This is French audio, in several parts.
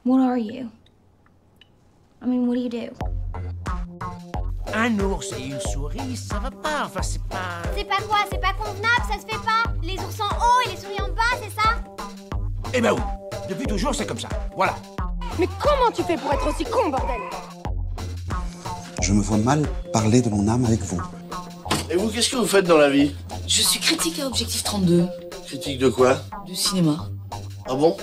What are you? I mean, what do you do? Un ours et une souris, ça va pas, enfin c'est pas... C'est pas quoi? C'est pas convenable, ça se fait pas. Les ours en haut et les souris en bas, c'est ça? Eh ben oui, depuis toujours c'est comme ça, voilà. Mais comment tu fais pour être aussi con, bordel? Je me vois mal parler de mon âme avec vous. Et vous, qu'est-ce que vous faites dans la vie? Je suis critique à Objectif 32. Critique de quoi? Du cinéma. Ah bon?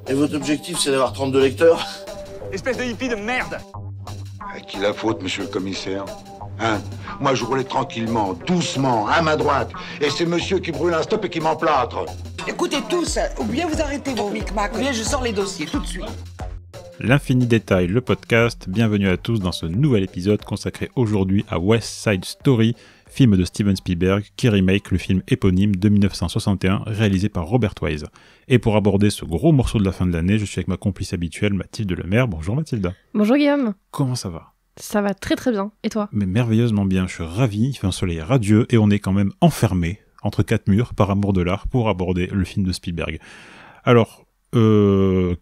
Et votre objectif, c'est d'avoir 32 lecteurs? Espèce de hippie de merde! À qui la faute, monsieur le commissaire? Hein? Moi, je roulais tranquillement, doucement, à ma droite. Et c'est monsieur qui brûle un stop et qui m'emplâtre. Écoutez tous, ou bien vous arrêtez vos micmacs, ou bien je sors les dossiers tout de suite. L'Infini Détail, le podcast, bienvenue à tous dans ce nouvel épisode consacré aujourd'hui à West Side Story, film de Steven Spielberg qui remake le film éponyme de 1961 réalisé par Robert Wise. Et pour aborder ce gros morceau de la fin de l'année, je suis avec ma complice habituelle Mathilde Lemaire. Bonjour Mathilde. Bonjour Guillaume. Comment ça va? Ça va très très bien, et toi? Mais merveilleusement bien, je suis ravi, il fait un soleil radieux et on est quand même enfermés entre quatre murs par amour de l'art pour aborder le film de Spielberg. Alors,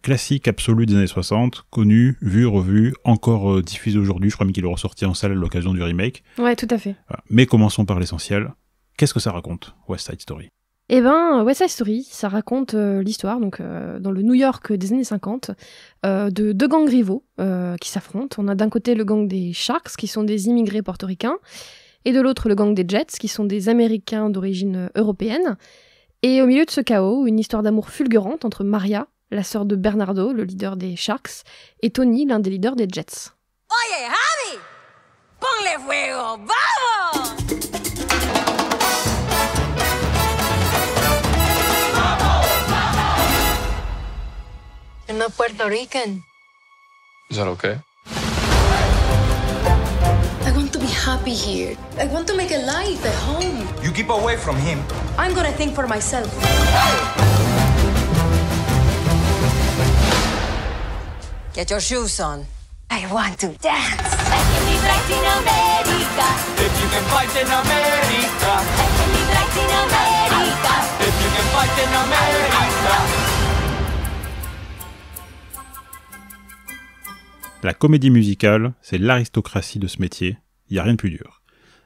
classique absolu des années 60, connu, vu, revu, encore diffusé aujourd'hui, je crois même qu'il est ressorti en salle à l'occasion du remake. Ouais, tout à fait. Voilà. Mais commençons par l'essentiel. Qu'est-ce que ça raconte, West Side Story? Eh ben, West Side Story, ça raconte l'histoire, donc dans le New York des années 50, de deux gangs rivaux qui s'affrontent. On a d'un côté le gang des Sharks, qui sont des immigrés portoricains, et de l'autre le gang des Jets, qui sont des Américains d'origine européenne. Et au milieu de ce chaos, une histoire d'amour fulgurante entre Maria, la sœur de Bernardo, le leader des Sharks, et Tony, l'un des leaders des Jets. Oye, Javi! Ponle fuego, vamos! You're not Puerto Rican. Is that okay? I want to be happy here. I want to make a life at home. You keep away from him. I'm gonna think for myself. Get your shoes on. I want to dance. If you can fight in America. If you can fight in America. La comédie musicale, c'est l'aristocratie de ce métier, il n'y a rien de plus dur.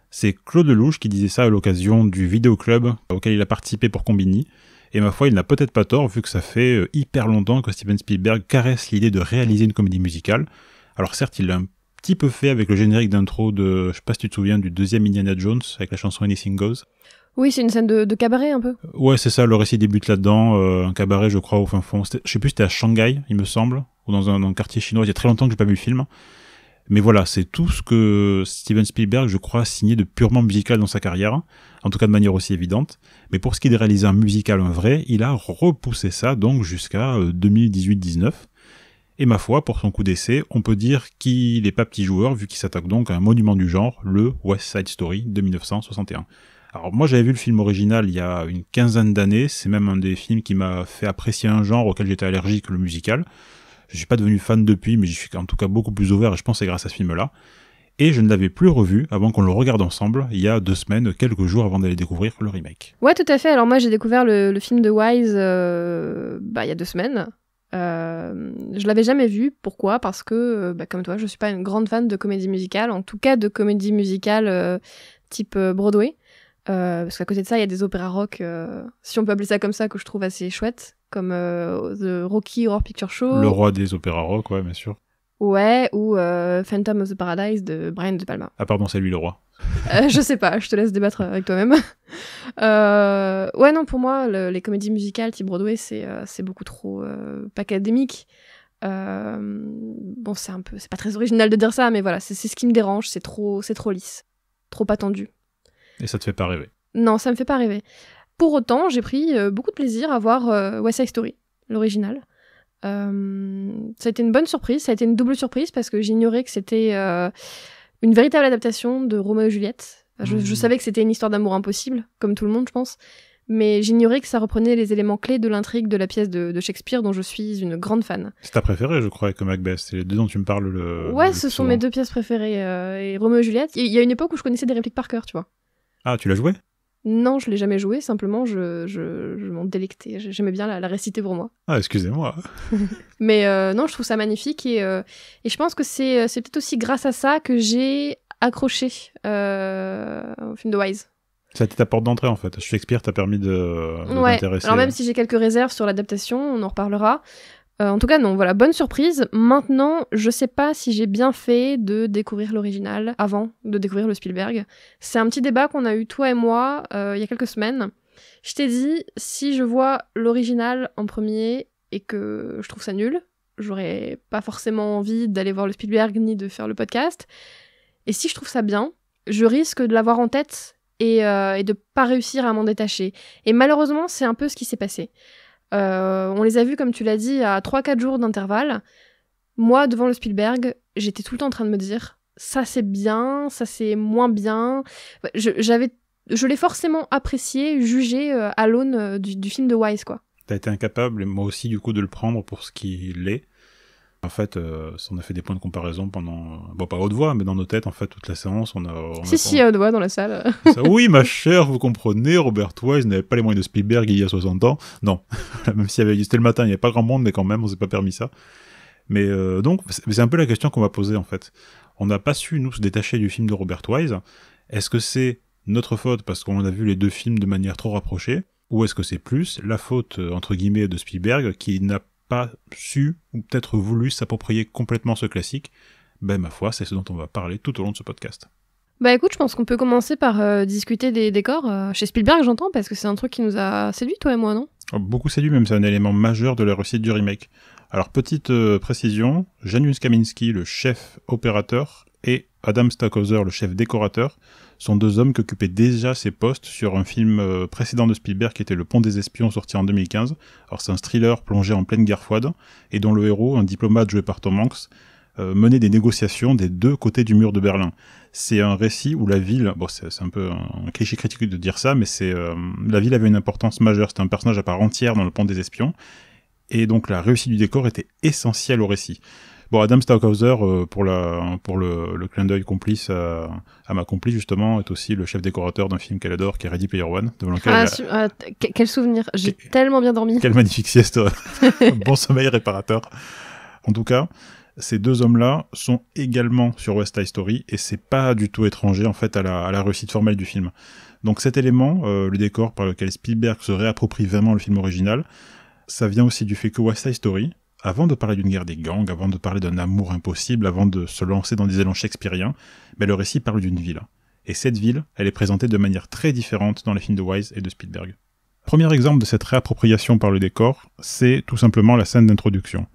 C'est Claude Lelouch qui disait ça à l'occasion du vidéoclub auquel il a participé pour Combini, et ma foi il n'a peut-être pas tort vu que ça fait hyper longtemps que Steven Spielberg caresse l'idée de réaliser une comédie musicale. Alors certes il l'a un petit peu fait avec le générique d'intro de, je sais pas si tu te souviens, du deuxième Indiana Jones avec la chanson Anything Goes. Oui, c'est une scène de cabaret un peu. Ouais, c'est ça, le récit débute là-dedans, un cabaret je crois au fin fond, je sais plus c'était à Shanghai il me semble, ou dans un quartier chinois, il y a très longtemps que j'ai pas vu le film. Mais voilà, c'est tout ce que Steven Spielberg, je crois, a signé de purement musical dans sa carrière, en tout cas de manière aussi évidente. Mais pour ce qui est de réaliser un musical, un vrai, il a repoussé ça donc jusqu'à 2018-19. Et ma foi, pour son coup d'essai, on peut dire qu'il n'est pas petit joueur, vu qu'il s'attaque donc à un monument du genre, le West Side Story de 1961. Alors moi j'avais vu le film original il y a une quinzaine d'années, c'est même un des films qui m'a fait apprécier un genre auquel j'étais allergique, le musical. Je suis pas devenu fan depuis, mais j'y suis en tout cas beaucoup plus ouvert et je pense que c'est grâce à ce film-là. Et je ne l'avais plus revu avant qu'on le regarde ensemble, il y a 2 semaines, quelques jours avant d'aller découvrir le remake. Ouais, tout à fait. Alors moi j'ai découvert le film de Wise il y a 2 semaines. Je l'avais jamais vu. Pourquoi? Parce que, comme toi, je suis pas une grande fan de comédie musicale, en tout cas de comédie musicale type Broadway. Parce qu'à côté de ça, il y a des opéras rock, si on peut appeler ça comme ça, que je trouve assez chouettes, comme The Rocky Horror Picture Show. Le roi des opéras rock, ouais, bien sûr. Ouais, ou Phantom of the Paradise de Brian De Palma. Ah pardon, c'est lui le roi. Je sais pas, je te laisse débattre avec toi-même. Ouais, non, pour moi, les comédies musicales type Broadway, c'est beaucoup trop pas académique. Bon, c'est pas très original de dire ça, mais voilà, c'est ce qui me dérange, c'est trop lisse, trop attendu. Et ça te fait pas rêver? Non, ça me fait pas rêver. Pour autant, j'ai pris beaucoup de plaisir à voir West Side Story, l'original. Ça a été une bonne surprise, ça a été une double surprise parce que j'ignorais que c'était une véritable adaptation de Roméo et Juliette. Je savais que c'était une histoire d'amour impossible, comme tout le monde, je pense. Mais j'ignorais que ça reprenait les éléments clés de l'intrigue de la pièce de Shakespeare dont je suis une grande fan. C'est ta préférée, je crois, avec Macbeth. C'est les deux dont tu me parles Ouais, ce sont mes 2 pièces préférées. Et Roméo et Juliette, il y a une époque où je connaissais des répliques par cœur, tu vois. Ah, tu l'as joué? Non, je l'ai jamais joué, simplement je m'en délectais. J'aimais bien la réciter pour moi. Ah, excusez-moi. Mais non, je trouve ça magnifique et je pense que c'est peut-être aussi grâce à ça que j'ai accroché au film de Wise. Ça a été ta porte d'entrée en fait. Shakespeare t'a permis de t'intéresser. Alors même si j'ai quelques réserves sur l'adaptation, on en reparlera. En tout cas, non, voilà, bonne surprise. Maintenant, je sais pas si j'ai bien fait de découvrir l'original avant de découvrir le Spielberg. C'est un petit débat qu'on a eu, toi et moi, il y a quelques semaines. Je t'ai dit, si je vois l'original en premier et que je trouve ça nul, j'aurais pas forcément envie d'aller voir le Spielberg ni de faire le podcast. Et si je trouve ça bien, je risque de l'avoir en tête et de pas réussir à m'en détacher. Et malheureusement, c'est un peu ce qui s'est passé. On les a vus, comme tu l'as dit, à 3-4 jours d'intervalle. Moi, devant le Spielberg, j'étais tout le temps en train de me dire ça c'est bien, ça c'est moins bien. Je l'ai forcément apprécié, jugé à l'aune du film de Wise, quoi. T'as été incapable, et moi aussi, du coup, de le prendre pour ce qu'il est. En fait, on a fait des points de comparaison pendant... Bon, pas à haute voix, mais dans nos têtes, en fait, toute la séance, on a Si, à haute voix dans la salle. Ça, oui, ma chère, vous comprenez, Robert Wise n'avait pas les moyens de Spielberg il y a 60 ans. Non, même s'il y avait... C'était le matin, il n'y avait pas grand monde, mais quand même, on s'est pas permis ça. Mais donc, c'est un peu la question qu'on va poser, en fait. On n'a pas su, nous, se détacher du film de Robert Wise. Est-ce que c'est notre faute parce qu'on a vu les deux films de manière trop rapprochée, ou est-ce que c'est plus la faute, entre guillemets, de Spielberg, qui n'a pas su, ou peut-être voulu s'approprier complètement ce classique? Ben, ma foi, c'est ce dont on va parler tout au long de ce podcast. Bah écoute, je pense qu'on peut commencer par discuter des décors. Chez Spielberg, j'entends, parce que c'est un truc qui nous a séduit, toi et moi, non ? Beaucoup séduit, même, c'est un élément majeur de la réussite du remake. Alors, petite précision, Janusz Kaminski, le chef opérateur, et Adam Stockhauser, le chef décorateur, sont deux hommes qui occupaient déjà ces postes sur un film précédent de Spielberg qui était Le Pont des Espions, sorti en 2015. Alors c'est un thriller plongé en pleine guerre froide, et dont le héros, un diplomate joué par Tom Hanks, menait des négociations des deux côtés du mur de Berlin. C'est un récit où la ville, bon c'est un peu un cliché critique de dire ça, mais la ville avait une importance majeure, c'était un personnage à part entière dans Le Pont des Espions, et donc la réussite du décor était essentielle au récit. Bon, Adam Stockhauser, pour le clin d'œil complice à ma complice, justement, est aussi le chef décorateur d'un film qu'elle adore, qui est Ready Player One, devant lequel quel souvenir, j'ai tellement bien dormi. Quelle magnifique sieste, bon sommeil réparateur. En tout cas, ces deux hommes-là sont également sur West Side Story, et c'est pas du tout étranger, en fait, à la réussite formelle du film. Donc cet élément, le décor par lequel Spielberg se réapproprie vraiment le film original, ça vient aussi du fait que West Side Story, avant de parler d'une guerre des gangs, avant de parler d'un amour impossible, avant de se lancer dans des élans shakespeariens, le récit parle d'une ville. Et cette ville, elle est présentée de manière très différente dans les films de Wise et de Spielberg. Premier exemple de cette réappropriation par le décor, c'est tout simplement la scène d'introduction.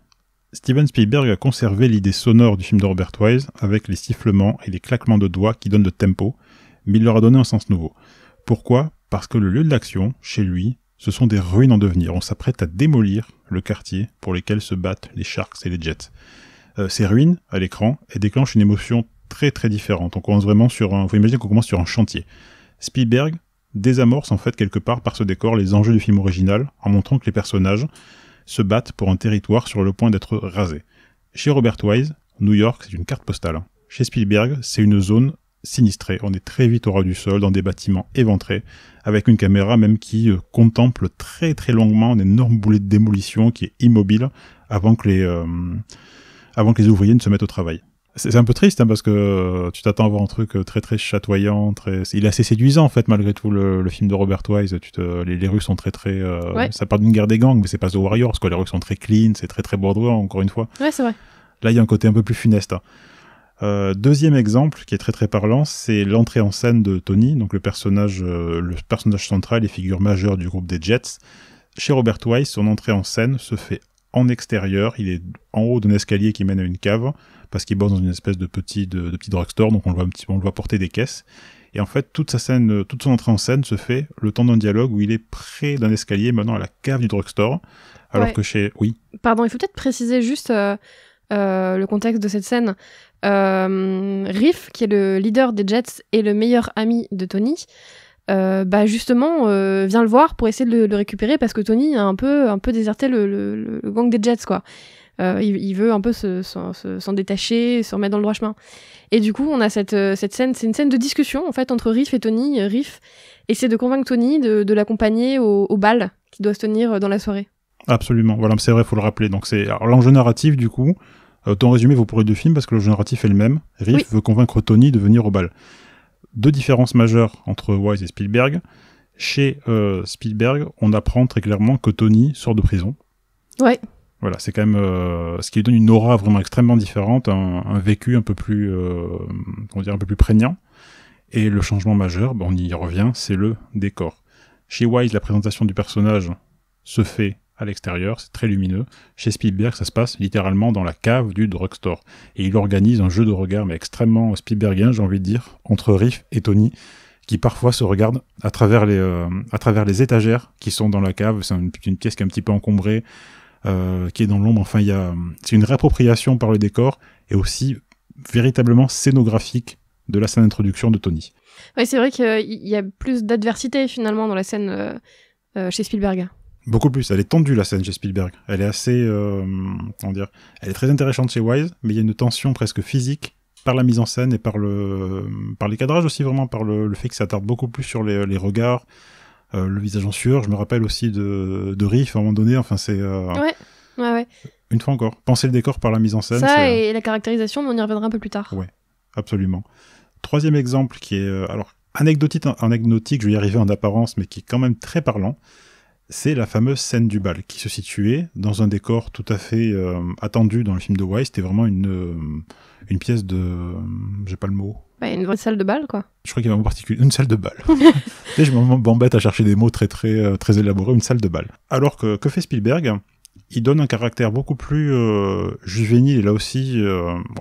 Steven Spielberg a conservé l'idée sonore du film de Robert Wise avec les sifflements et les claquements de doigts qui donnent le tempo, mais il leur a donné un sens nouveau. Pourquoi ? Parce que le lieu de l'action, chez lui, ce sont des ruines en devenir. On s'apprête à démolir le quartier pour lesquels se battent les Sharks et les Jets. Ces ruines, à l'écran, elles déclenchent une émotion très très différente. On commence vraiment faut imaginer qu'on commence sur un chantier. Spielberg désamorce en fait quelque part par ce décor les enjeux du film original en montrant que les personnages se battent pour un territoire sur le point d'être rasé. Chez Robert Wise, New York, c'est une carte postale. Chez Spielberg, c'est une zone sinistré, on est très vite au ras du sol, dans des bâtiments éventrés, avec une caméra même qui contemple très très longuement un énorme boulet de démolition qui est immobile avant que les ouvriers ne se mettent au travail. C'est un peu triste, hein, parce que tu t'attends à voir un truc très très chatoyant, il est assez séduisant en fait malgré tout le film de Robert Wise. Les rues sont très très... Ouais. Ça parle d'une guerre des gangs, mais c'est pas The Warriors, quoi. Les rues sont très clean, c'est très très bordeaux, encore une fois. Ouais, c'est vrai. Là, il y a un côté un peu plus funeste. Hein. Deuxième exemple qui est très très parlant, c'est l'entrée en scène de Tony, donc le personnage central et figure majeure du groupe des Jets. Chez Robert Wise, son entrée en scène se fait en extérieur, il est en haut d'un escalier qui mène à une cave, parce qu'il bosse dans une espèce de petit drugstore, donc on le voit porter des caisses. Et en fait, toute son entrée en scène se fait le temps d'un dialogue où il est près d'un escalier menant à la cave du drugstore, alors que chez... Oui. Pardon, il faut peut-être préciser juste le contexte de cette scène. Riff, qui est le leader des Jets et le meilleur ami de Tony, justement vient le voir pour essayer de le récupérer parce que Tony a un peu déserté le gang des Jets, quoi. Il veut un peu s'en détacher, se remettre dans le droit chemin. Et du coup, on a cette scène, c'est une scène de discussion en fait entre Riff et Tony. Riff essaie de convaincre Tony de l'accompagner au bal qui doit se tenir dans la soirée. Absolument, voilà, c'est vrai, il faut le rappeler. Donc alors, l'enjeu narratif, du coup, autant résumer vos pour les deux films parce que l'enjeu narratif est le même. Riff veut convaincre Tony de venir au bal. Deux différences majeures entre Wise et Spielberg. Chez Spielberg, on apprend très clairement que Tony sort de prison. Ouais. Voilà, c'est quand même ce qui lui donne une aura vraiment extrêmement différente, un vécu un peu plus, un peu plus prégnant. Et le changement majeur, on y revient, c'est le décor. Chez Wise, la présentation du personnage se fait à l'extérieur, c'est très lumineux. Chez Spielberg, ça se passe littéralement dans la cave du drugstore. Et il organise un jeu de regard, mais extrêmement Spielbergien, j'ai envie de dire, entre Riff et Tony, qui parfois se regardent à travers les étagères qui sont dans la cave. C'est une pièce qui est un petit peu encombrée, qui est dans l'ombre. Enfin, c'est une réappropriation par le décor et aussi véritablement scénographique de la scène d'introduction de Tony. Oui, c'est vrai qu'il y a plus d'adversité finalement dans la scène chez Spielberg. Beaucoup plus. Elle est tendue, la scène chez Spielberg. Elle est assez, elle est très intéressante chez Wise, mais il y a une tension presque physique par la mise en scène et par les cadrages aussi, vraiment, par le fait que ça tarde beaucoup plus sur les regards, le visage en sueur. Je me rappelle aussi de Riff à un moment donné. Enfin, c'est. Ouais. Une fois encore, penser le décor par la mise en scène. Ça et la caractérisation, mais on y reviendra un peu plus tard. Ouais, absolument. Troisième exemple qui est anecdotique, je vais y arriver en apparence, mais qui est quand même très parlant. C'est la fameuse scène du bal, qui se situait dans un décor tout à fait attendu dans le film de Wise. C'était vraiment une pièce de... j'ai pas le mot. Une vraie salle de bal, quoi. Je crois qu'il y avait un mot particulier. Une salle de bal. Je m'embête à chercher des mots très, très, très élaborés. Une salle de bal. Alors que fait Spielberg ? Il donne un caractère beaucoup plus juvénile et là aussi,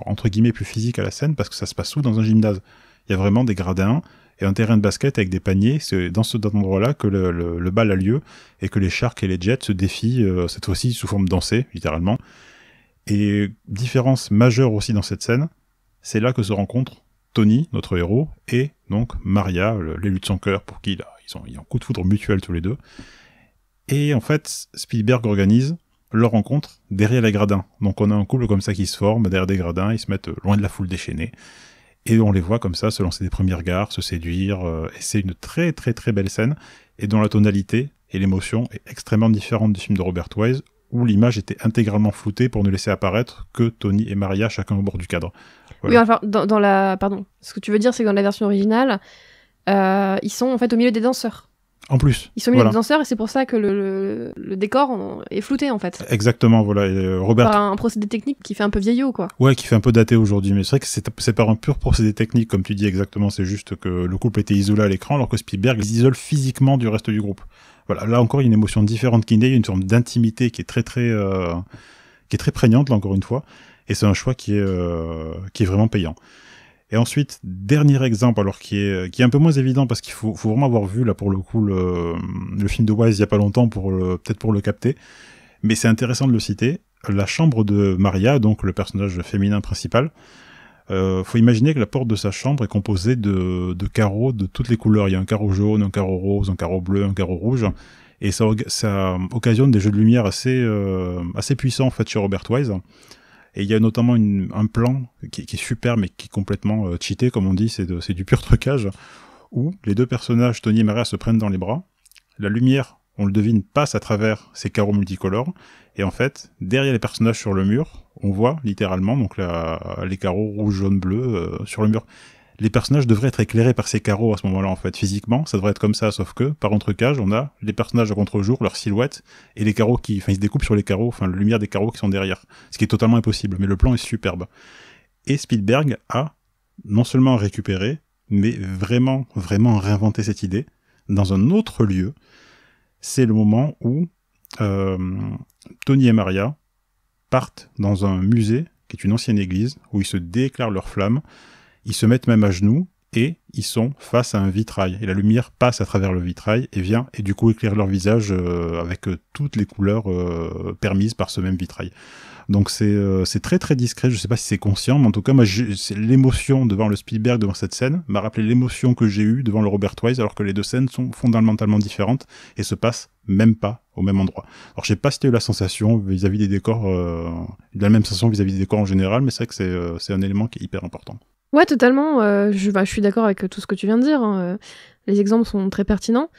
entre guillemets, plus physique à la scène, parce que ça se passe dans un gymnase. Il y a vraiment des gradins et un terrain de basket avec des paniers. C'est dans cet endroit-là que le bal a lieu et que les Sharks et les Jets se défient, cette fois-ci sous forme dansée, littéralement. Et différence majeure aussi dans cette scène, c'est là que se rencontrent Tony, notre héros, et donc Maria, l'élu de son cœur, pour qui ils ont un coup de foudre mutuel tous les deux. Et en fait, Spielberg organise leur rencontre derrière les gradins. Donc on a un couple comme ça qui se forme derrière des gradins, ils se mettent loin de la foule déchaînée. Et on les voit comme ça se lancer des premiers regards, se séduire, et c'est une très très très belle scène, et dont la tonalité et l'émotion est extrêmement différente du film de Robert Wise, où l'image était intégralement floutée pour ne laisser apparaître que Tony et Maria, chacun au bord du cadre. Voilà. Oui, enfin, pardon, ce que tu veux dire, c'est que dans la version originale, ils sont en fait au milieu des danseurs. En plus. Ils sont au milieu des danseurs, et c'est pour ça que le décor est flouté, en fait. Exactement, voilà. Et Robert... Par un procédé technique qui fait un peu vieillot, quoi. Ouais, qui fait un peu daté aujourd'hui, mais c'est vrai que c'est par un pur procédé technique, comme tu dis exactement, c'est juste que le couple était isolé à l'écran, alors que Spielberg les isole physiquement du reste du groupe. Voilà, là encore, il y a une émotion différente qui naît, une forme d'intimité qui est très très prégnante, là encore une fois, et c'est un choix qui est vraiment payant. Et ensuite, dernier exemple, alors qui est un peu moins évident parce qu'il faut vraiment avoir vu là pour le coup le film de Wise il y a pas longtemps peut-être pour le capter, mais c'est intéressant de le citer. La chambre de Maria, donc le personnage féminin principal, faut imaginer que la porte de sa chambre est composée de carreaux de toutes les couleurs. Il y a un carreau jaune, un carreau rose, un carreau bleu, un carreau rouge, et ça occasionne des jeux de lumière assez puissants en fait chez Robert Wise. Et il y a notamment un plan qui est super, mais qui est complètement cheaté, comme on dit, c'est du pur trucage, où les deux personnages, Tony et Maria, se prennent dans les bras. La lumière, on le devine, passe à travers ces carreaux multicolores, et en fait, derrière les personnages sur le mur, on voit littéralement donc les carreaux rouge, jaune, bleu sur le mur. Les personnages devraient être éclairés par ces carreaux à ce moment-là, en fait. Physiquement, ça devrait être comme ça, sauf que, par un trucage, on a les personnages à contre-jour, leur silhouette, et les carreaux ils se découpent sur les carreaux, la lumière des carreaux qui sont derrière. Ce qui est totalement impossible, mais le plan est superbe. Et Spielberg a non seulement récupéré, mais vraiment, vraiment réinventé cette idée dans un autre lieu. C'est le moment où Tony et Maria partent dans un musée, qui est une ancienne église, où ils se déclarent leurs flammes. Ils se mettent même à genoux et ils sont face à un vitrail. Et la lumière passe à travers le vitrail et vient, et du coup éclaire leur visage avec toutes les couleurs permises par ce même vitrail. Donc c'est très très discret, je sais pas si c'est conscient, mais en tout cas moi c'est l'émotion devant le Spielberg, devant cette scène, m'a rappelé l'émotion que j'ai eue devant le Robert Wise, alors que les deux scènes sont fondamentalement différentes et se passent même pas au même endroit. Alors je sais pas si tu as eu la sensation vis-à-vis des décors, la même sensation vis-à-vis des décors en général, mais c'est vrai que c'est un élément qui est hyper important. Ouais, totalement, je suis d'accord avec tout ce que tu viens de dire, hein. Les exemples sont très pertinents.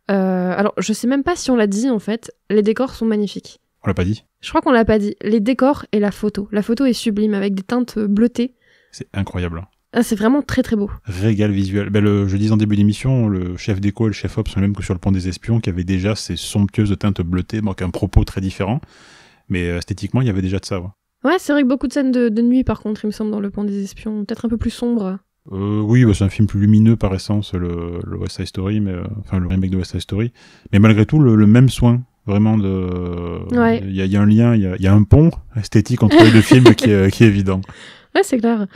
Alors je sais même pas si on l'a dit en fait, les décors sont magnifiques. On l'a pas dit? Je crois qu'on l'a pas dit. Les décors et la photo. La photo est sublime, avec des teintes bleutées. C'est incroyable. Ah, c'est vraiment très très beau. Régal visuel. Je disais en début d'émission, le chef déco et le chef op sont les mêmes que sur le Pont des Espions, qui avaient déjà ces somptueuses teintes bleutées, avec un propos très différent. Mais esthétiquement, il y avait déjà de ça. Ouais, c'est vrai que beaucoup de scènes de nuit, par contre, il me semble, dans le Pont des Espions, peut-être un peu plus sombre. Oui, c'est un film plus lumineux par essence, le West Side Story, enfin le remake de West Side Story. Mais malgré tout, le même soin. Vraiment, ouais. Il y a un lien, il y a un pont esthétique entre les deux films qui est évident. Ouais, c'est clair.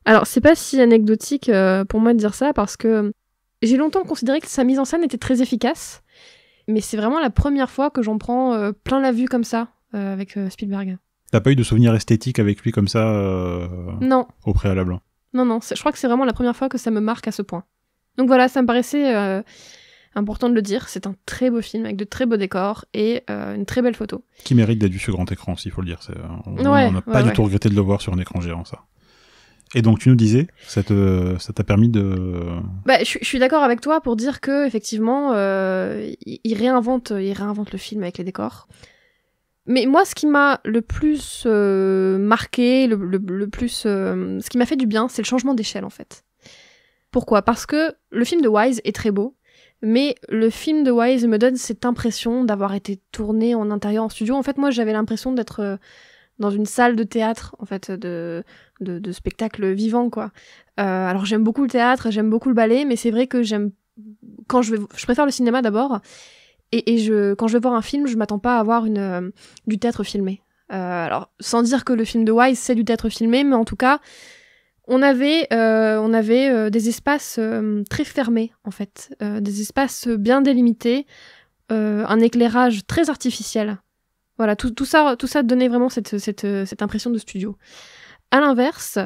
Alors, c'est pas si anecdotique pour moi de dire ça, parce que j'ai longtemps considéré que sa mise en scène était très efficace, mais c'est vraiment la première fois que j'en prends plein la vue comme ça, avec Spielberg. T'as pas eu de souvenir esthétique avec lui comme ça Non. Au préalable? Non, je crois que c'est vraiment la première fois que ça me marque à ce point. Donc voilà, ça me paraissait important de le dire, c'est un très beau film avec de très beaux décors et une très belle photo. Qui mérite d'être vu sur grand écran, s'il faut le dire. On n'a pas du tout regretté de le voir sur un écran géant, ça. Et donc tu nous disais, ça t'a permis de... Je suis d'accord avec toi pour dire que effectivement, il réinvente le film avec les décors. Mais moi, ce qui m'a le plus marqué, le plus, ce qui m'a fait du bien, c'est le changement d'échelle en fait. Pourquoi ? Parce que le film de Wise est très beau, mais le film de Wise me donne cette impression d'avoir été tourné en intérieur en studio. En fait, moi, j'avais l'impression d'être dans une salle de théâtre, en fait, de spectacle vivant, quoi. Alors, j'aime beaucoup le théâtre, j'aime beaucoup le ballet, mais c'est vrai que je préfère le cinéma d'abord. Et quand je vais voir un film, je m'attends pas à avoir du théâtre filmé. Alors, sans dire que le film de Wise, c'est du théâtre filmé, mais en tout cas, on avait des espaces très fermés, en fait. Des espaces bien délimités, un éclairage très artificiel. Voilà, tout ça donnait vraiment cette impression de studio. À l'inverse,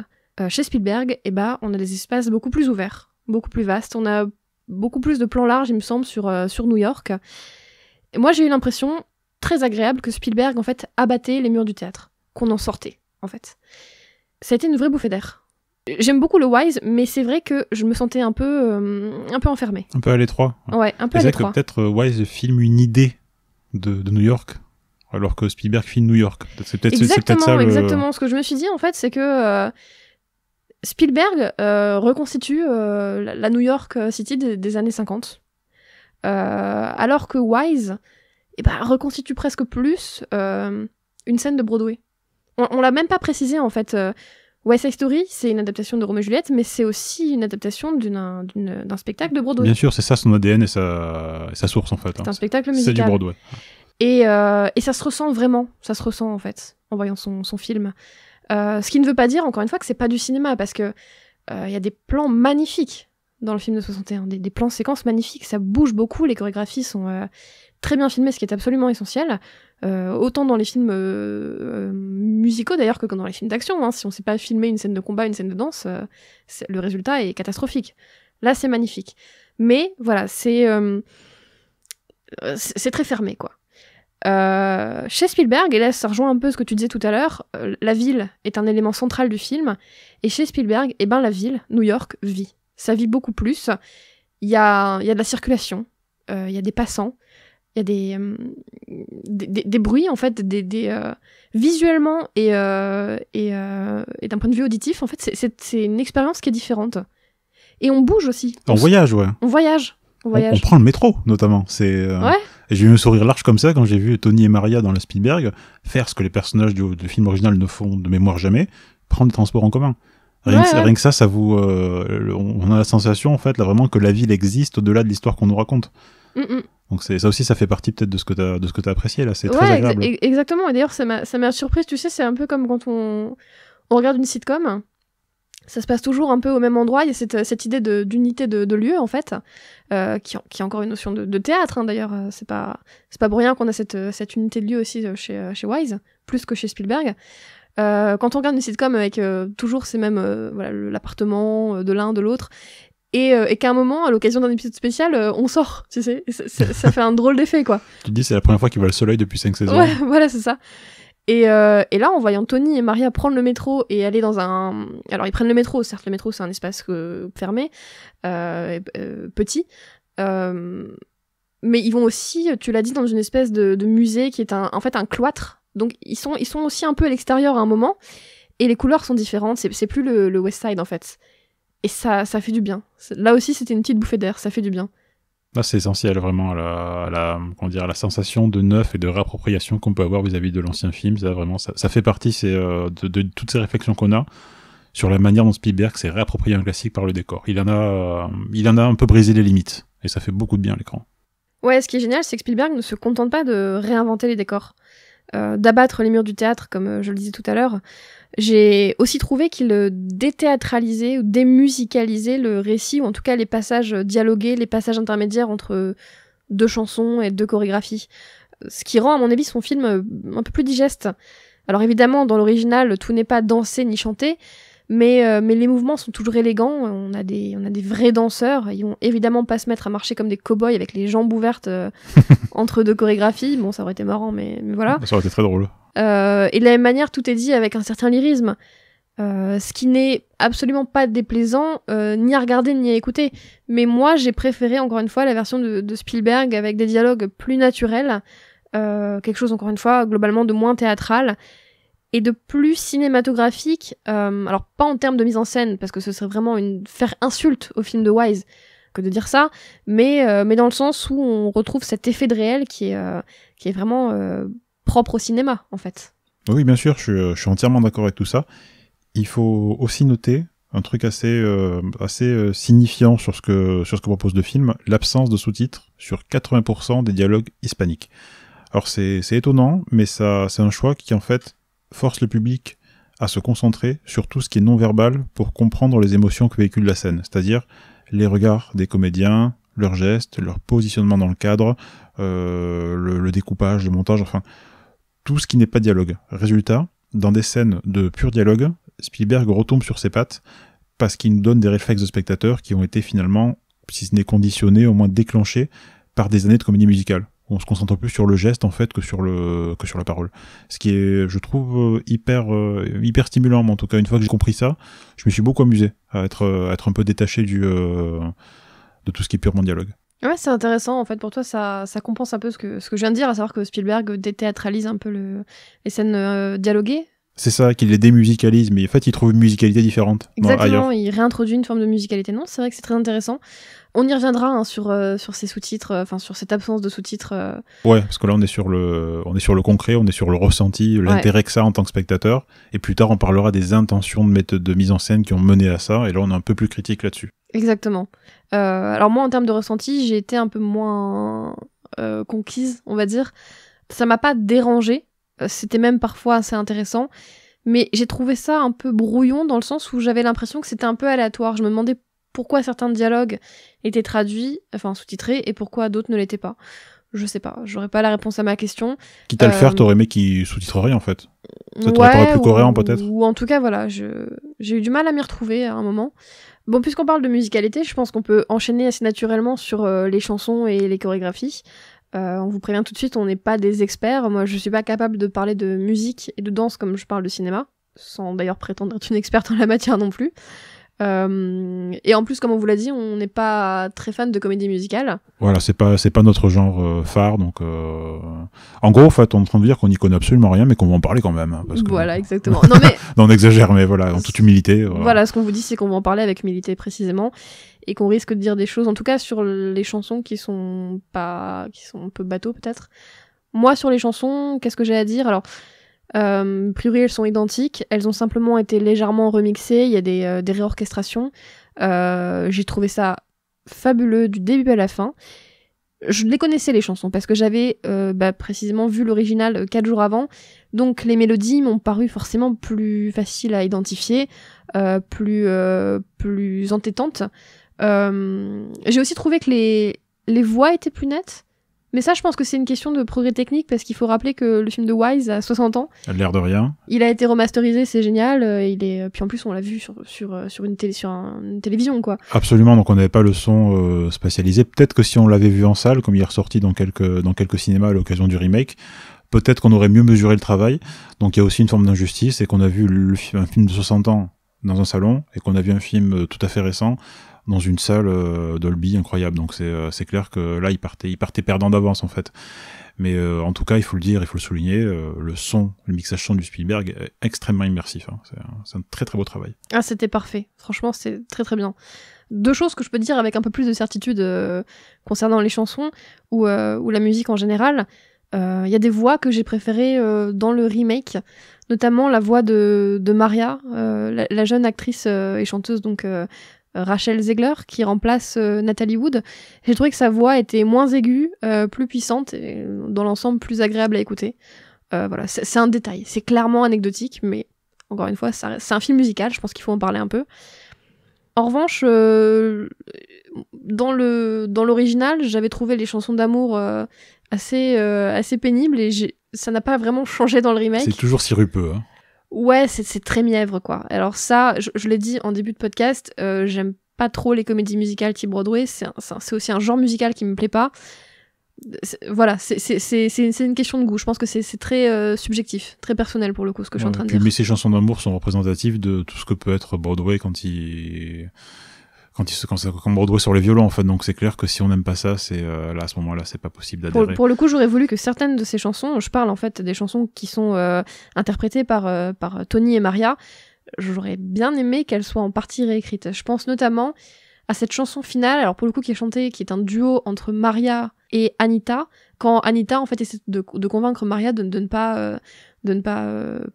chez Spielberg, on a des espaces beaucoup plus ouverts, beaucoup plus vastes. On a beaucoup plus de plans larges, il me semble, sur New York. Et moi, j'ai eu l'impression très agréable que Spielberg, en fait, abattait les murs du théâtre, qu'on en sortait, en fait. Ça a été une vraie bouffée d'air. J'aime beaucoup le Wise, mais c'est vrai que je me sentais un peu enfermée. Un peu à l'étroit. Ouais, un peu à l'étroit. C'est vrai que peut-être Wise filme une idée de New York, alors que Spielberg filme New York. C'est peut-être ça. Exactement. Ce que je me suis dit, en fait, c'est que Spielberg reconstitue la New York City des années 50, alors que Wise reconstitue presque plus une scène de Broadway. On l'a même pas précisé, en fait. West Side Story, c'est une adaptation de Roméo et Juliette, mais c'est aussi une adaptation d'un spectacle de Broadway. Bien sûr, c'est ça son ADN et sa source, en fait. C'est un spectacle musical. C'est du Broadway. Et ça se ressent vraiment, en fait, en voyant son film. Ce qui ne veut pas dire, encore une fois, que c'est pas du cinéma, parce que y a des plans magnifiques dans le film de 61, des plans séquences magnifiques, ça bouge beaucoup, les chorégraphies sont très bien filmées, ce qui est absolument essentiel, autant dans les films musicaux d'ailleurs que dans les films d'action, hein. Si on sait pas filmer une scène de combat, une scène de danse, le résultat est catastrophique. Là, c'est magnifique. Mais voilà, c'est très fermé, quoi. Chez Spielberg, et là ça rejoint un peu ce que tu disais tout à l'heure, la ville est un élément central du film, et chez Spielberg, la ville, New York, vit. Ça vit beaucoup plus. Il y a de la circulation, il y a des passants, il y a des bruits, en fait, visuellement et d'un point de vue auditif, en fait, c'est une expérience qui est différente. Et on bouge aussi. On voyage, ouais. On voyage. On prend le métro, notamment. Ouais. Et j'ai eu un sourire large comme ça quand j'ai vu Tony et Maria dans le Spielberg faire ce que les personnages du film original ne font de mémoire jamais, prendre des transports en commun. Rien que ça vous... on a la sensation, en fait, là, vraiment que la ville existe au-delà de l'histoire qu'on nous raconte. Donc ça aussi, ça fait partie peut-être de ce que t'as apprécié, là. C'est très agréable. Exactement. Et d'ailleurs, ça m'a surprise, tu sais, c'est un peu comme quand on regarde une sitcom. Ça se passe toujours un peu au même endroit. Il y a cette idée d'unité de lieu, en fait, qui est encore une notion de théâtre, hein, d'ailleurs. C'est pas pour rien qu'on a cette unité de lieu aussi chez Wise, plus que chez Spielberg. Quand on regarde une sitcom avec toujours ces mêmes... l'appartement de l'un, de l'autre, et qu'à un moment, à l'occasion d'un épisode spécial, on sort, tu sais. Ça fait un drôle d'effet, quoi. Tu te dis, c'est la première fois qu'ils voient le soleil depuis 5 saisons. Ouais, voilà, c'est ça. Et là, en voyant Tony et Maria prendre le métro et aller dans un... Alors, ils prennent le métro, certes, le métro, c'est un espace fermé, petit, mais ils vont aussi, tu l'as dit, dans une espèce de musée qui est en fait un cloître. Donc, ils sont aussi un peu à l'extérieur à un moment, et les couleurs sont différentes, c'est plus le West Side, en fait. Et ça fait du bien. Là aussi, c'était une petite bouffée d'air, ça fait du bien. Là, c'est essentiel vraiment à la sensation de neuf et de réappropriation qu'on peut avoir vis-à-vis de l'ancien film. Ça fait partie de toutes ces réflexions qu'on a sur la manière dont Spielberg s'est réapproprié un classique par le décor. Il en a un peu brisé les limites et ça fait beaucoup de bien à l'écran. Ouais, ce qui est génial, c'est que Spielberg ne se contente pas de réinventer les décors, d'abattre les murs du théâtre, comme je le disais tout à l'heure. J'ai aussi trouvé qu'il déthéâtralisait ou démusicalisait le récit, ou en tout cas les passages dialogués, les passages intermédiaires entre deux chansons et deux chorégraphies. Ce qui rend, à mon avis, son film un peu plus digeste. Alors évidemment, dans l'original, tout n'est pas dansé ni chanté, mais les mouvements sont toujours élégants. On a des vrais danseurs. Ils vont évidemment pas se mettre à marcher comme des cow-boys avec les jambes ouvertes entre deux chorégraphies. Bon, ça aurait été marrant, mais voilà. Ça aurait été très drôle. Et de la même manière, tout est dit avec un certain lyrisme, ce qui n'est absolument pas déplaisant, ni à regarder ni à écouter. Mais moi, j'ai préféré, encore une fois, la version de Spielberg avec des dialogues plus naturels, quelque chose, encore une fois, globalement de moins théâtral, et de plus cinématographique, alors pas en termes de mise en scène, parce que ce serait vraiment faire insulte au film de Wise que de dire ça, mais dans le sens où on retrouve cet effet de réel qui est vraiment... propre au cinéma, en fait. Oui, bien sûr, je suis entièrement d'accord avec tout ça. Il faut aussi noter un truc assez signifiant sur ce que propose le film, l'absence de sous-titres sur 80% des dialogues hispaniques. Alors c'est étonnant, mais c'est un choix qui en fait force le public à se concentrer sur tout ce qui est non-verbal pour comprendre les émotions que véhicule la scène, c'est-à-dire les regards des comédiens, leurs gestes, leur positionnement dans le cadre, le découpage, le montage, enfin... tout ce qui n'est pas dialogue. Résultat, dans des scènes de pur dialogue, Spielberg retombe sur ses pattes parce qu'il nous donne des réflexes de spectateurs qui ont été finalement, si ce n'est conditionnés, au moins déclenchés par des années de comédie musicale. On se concentre plus sur le geste en fait que sur la parole. Ce qui est, je trouve, hyper stimulant. Mais en tout cas, une fois que j'ai compris ça, je me suis beaucoup amusé à être un peu détaché de tout ce qui est purement dialogue. Ouais, c'est intéressant, en fait, pour toi, ça compense un peu ce que je viens de dire, à savoir que Spielberg déthéâtralise un peu les scènes dialoguées. C'est ça, qu'il les démusicalise, mais en fait, il trouve une musicalité différente. Exactement, il réintroduit une forme de musicalité. Non, c'est vrai que c'est très intéressant. On y reviendra hein, sur ces sous-titres, enfin sur cette absence de sous-titres. Ouais, parce que là, on est sur le concret, on est sur le ressenti, l'intérêt que ça a en tant que spectateur, et plus tard, on parlera des intentions de mise en scène qui ont mené à ça, et là, on est un peu plus critique là-dessus. Exactement. Alors moi, en termes de ressenti, j'ai été un peu moins conquise, on va dire. Ça m'a pas dérangée. C'était même parfois assez intéressant. Mais j'ai trouvé ça un peu brouillon dans le sens où j'avais l'impression que c'était un peu aléatoire. Je me demandais pourquoi certains dialogues étaient traduits, enfin sous-titrés, et pourquoi d'autres ne l'étaient pas. Je sais pas, j'aurais pas la réponse à ma question. Quitte à le faire, t'aurais aimé qu'il sous-titrerait en fait. Ça t'aurait paru plus cohérent peut-être. Ou en tout cas, voilà, j'ai eu du mal à m'y retrouver à un moment. Bon, puisqu'on parle de musicalité, je pense qu'on peut enchaîner assez naturellement sur les chansons et les chorégraphies. On vous prévient tout de suite, on n'est pas des experts. Moi, je suis pas capable de parler de musique et de danse comme je parle de cinéma, sans d'ailleurs prétendre être une experte en la matière non plus. Et en plus, comme on vous l'a dit, on n'est pas très fan de comédie musicale. Voilà, c'est pas notre genre phare, donc en gros, en fait, on est en train de dire qu'on n'y connaît absolument rien, mais qu'on va en parler quand même. Hein, parce que... Voilà, exactement. Non, mais... non, on exagère, mais voilà, en toute humilité. Voilà, ce qu'on vous dit, c'est qu'on va en parler avec humilité précisément, et qu'on risque de dire des choses, en tout cas sur les chansons qui sont un peu bateaux peut-être. Moi, sur les chansons, qu'est-ce que j'ai à dire ? Alors, a priori, elles sont identiques. Elles ont simplement été légèrement remixées. Il y a des réorchestrations. J'ai trouvé ça fabuleux du début à la fin. je les connaissais les chansons parce que j'avais précisément vu l'original 4 jours avant, donc les mélodies m'ont paru forcément plus faciles à identifier, plus entêtantes. J'ai aussi trouvé que les voix étaient plus nettes, mais ça je pense que c'est une question de progrès technique parce qu'il faut rappeler que le film de Wise a 60 ans. A l'air de rien. Il a été remasterisé, c'est génial, puis en plus on l'a vu sur une télévision quoi. Absolument, donc on n'avait pas le son spatialisé. Peut-être que si on l'avait vu en salle, comme il est ressorti dans quelques cinémas à l'occasion du remake, peut-être qu'on aurait mieux mesuré le travail. Donc il y a aussi une forme d'injustice, c'est qu'on a vu un film de 60 ans dans un salon et qu'on a vu un film tout à fait récent dans une salle Dolby incroyable. Donc c'est clair que là il partait perdant d'avance en fait. Mais en tout cas il faut le dire, il faut le souligner, le mixage son du Spielberg est extrêmement immersif, hein. C'est un très très beau travail. Ah, c'était parfait, franchement c'est très très bien. 2 choses que je peux dire avec un peu plus de certitude concernant les chansons ou la musique en général. Il y a des voix que j'ai préférées dans le remake, notamment la voix de Maria, la jeune actrice et chanteuse donc Rachel Zegler qui remplace Natalie Wood. J'ai trouvé que sa voix était moins aiguë, plus puissante et dans l'ensemble plus agréable à écouter. Voilà, c'est un détail, c'est clairement anecdotique, mais encore une fois, c'est un film musical, je pense qu'il faut en parler un peu. En revanche, dans l'original, j'avais trouvé les chansons d'amour assez pénibles et ça n'a pas vraiment changé dans le remake. C'est toujours sirupeux, hein. Ouais, c'est très mièvre, quoi. Alors ça, je l'ai dit en début de podcast, j'aime pas trop les comédies musicales type Broadway, c'est aussi un genre musical qui me plaît pas. Voilà, c'est une question de goût. Je pense que c'est très subjectif, très personnel pour le coup, ce que je suis en train de dire. Mais ces chansons d'amour sont représentatives de tout ce que peut être Broadway quand Broadway sur les violons en fait. Donc c'est clair que si on n'aime pas ça, c'est là à ce moment-là, c'est pas possible d'adhérer. Pour le coup, j'aurais voulu que certaines de ces chansons, je parle en fait des chansons qui sont interprétées par Tony et Maria, j'aurais bien aimé qu'elles soient en partie réécrites. Je pense notamment à cette chanson finale, alors pour le coup qui est un duo entre Maria et Anita, quand Anita en fait essaie de convaincre Maria de ne pas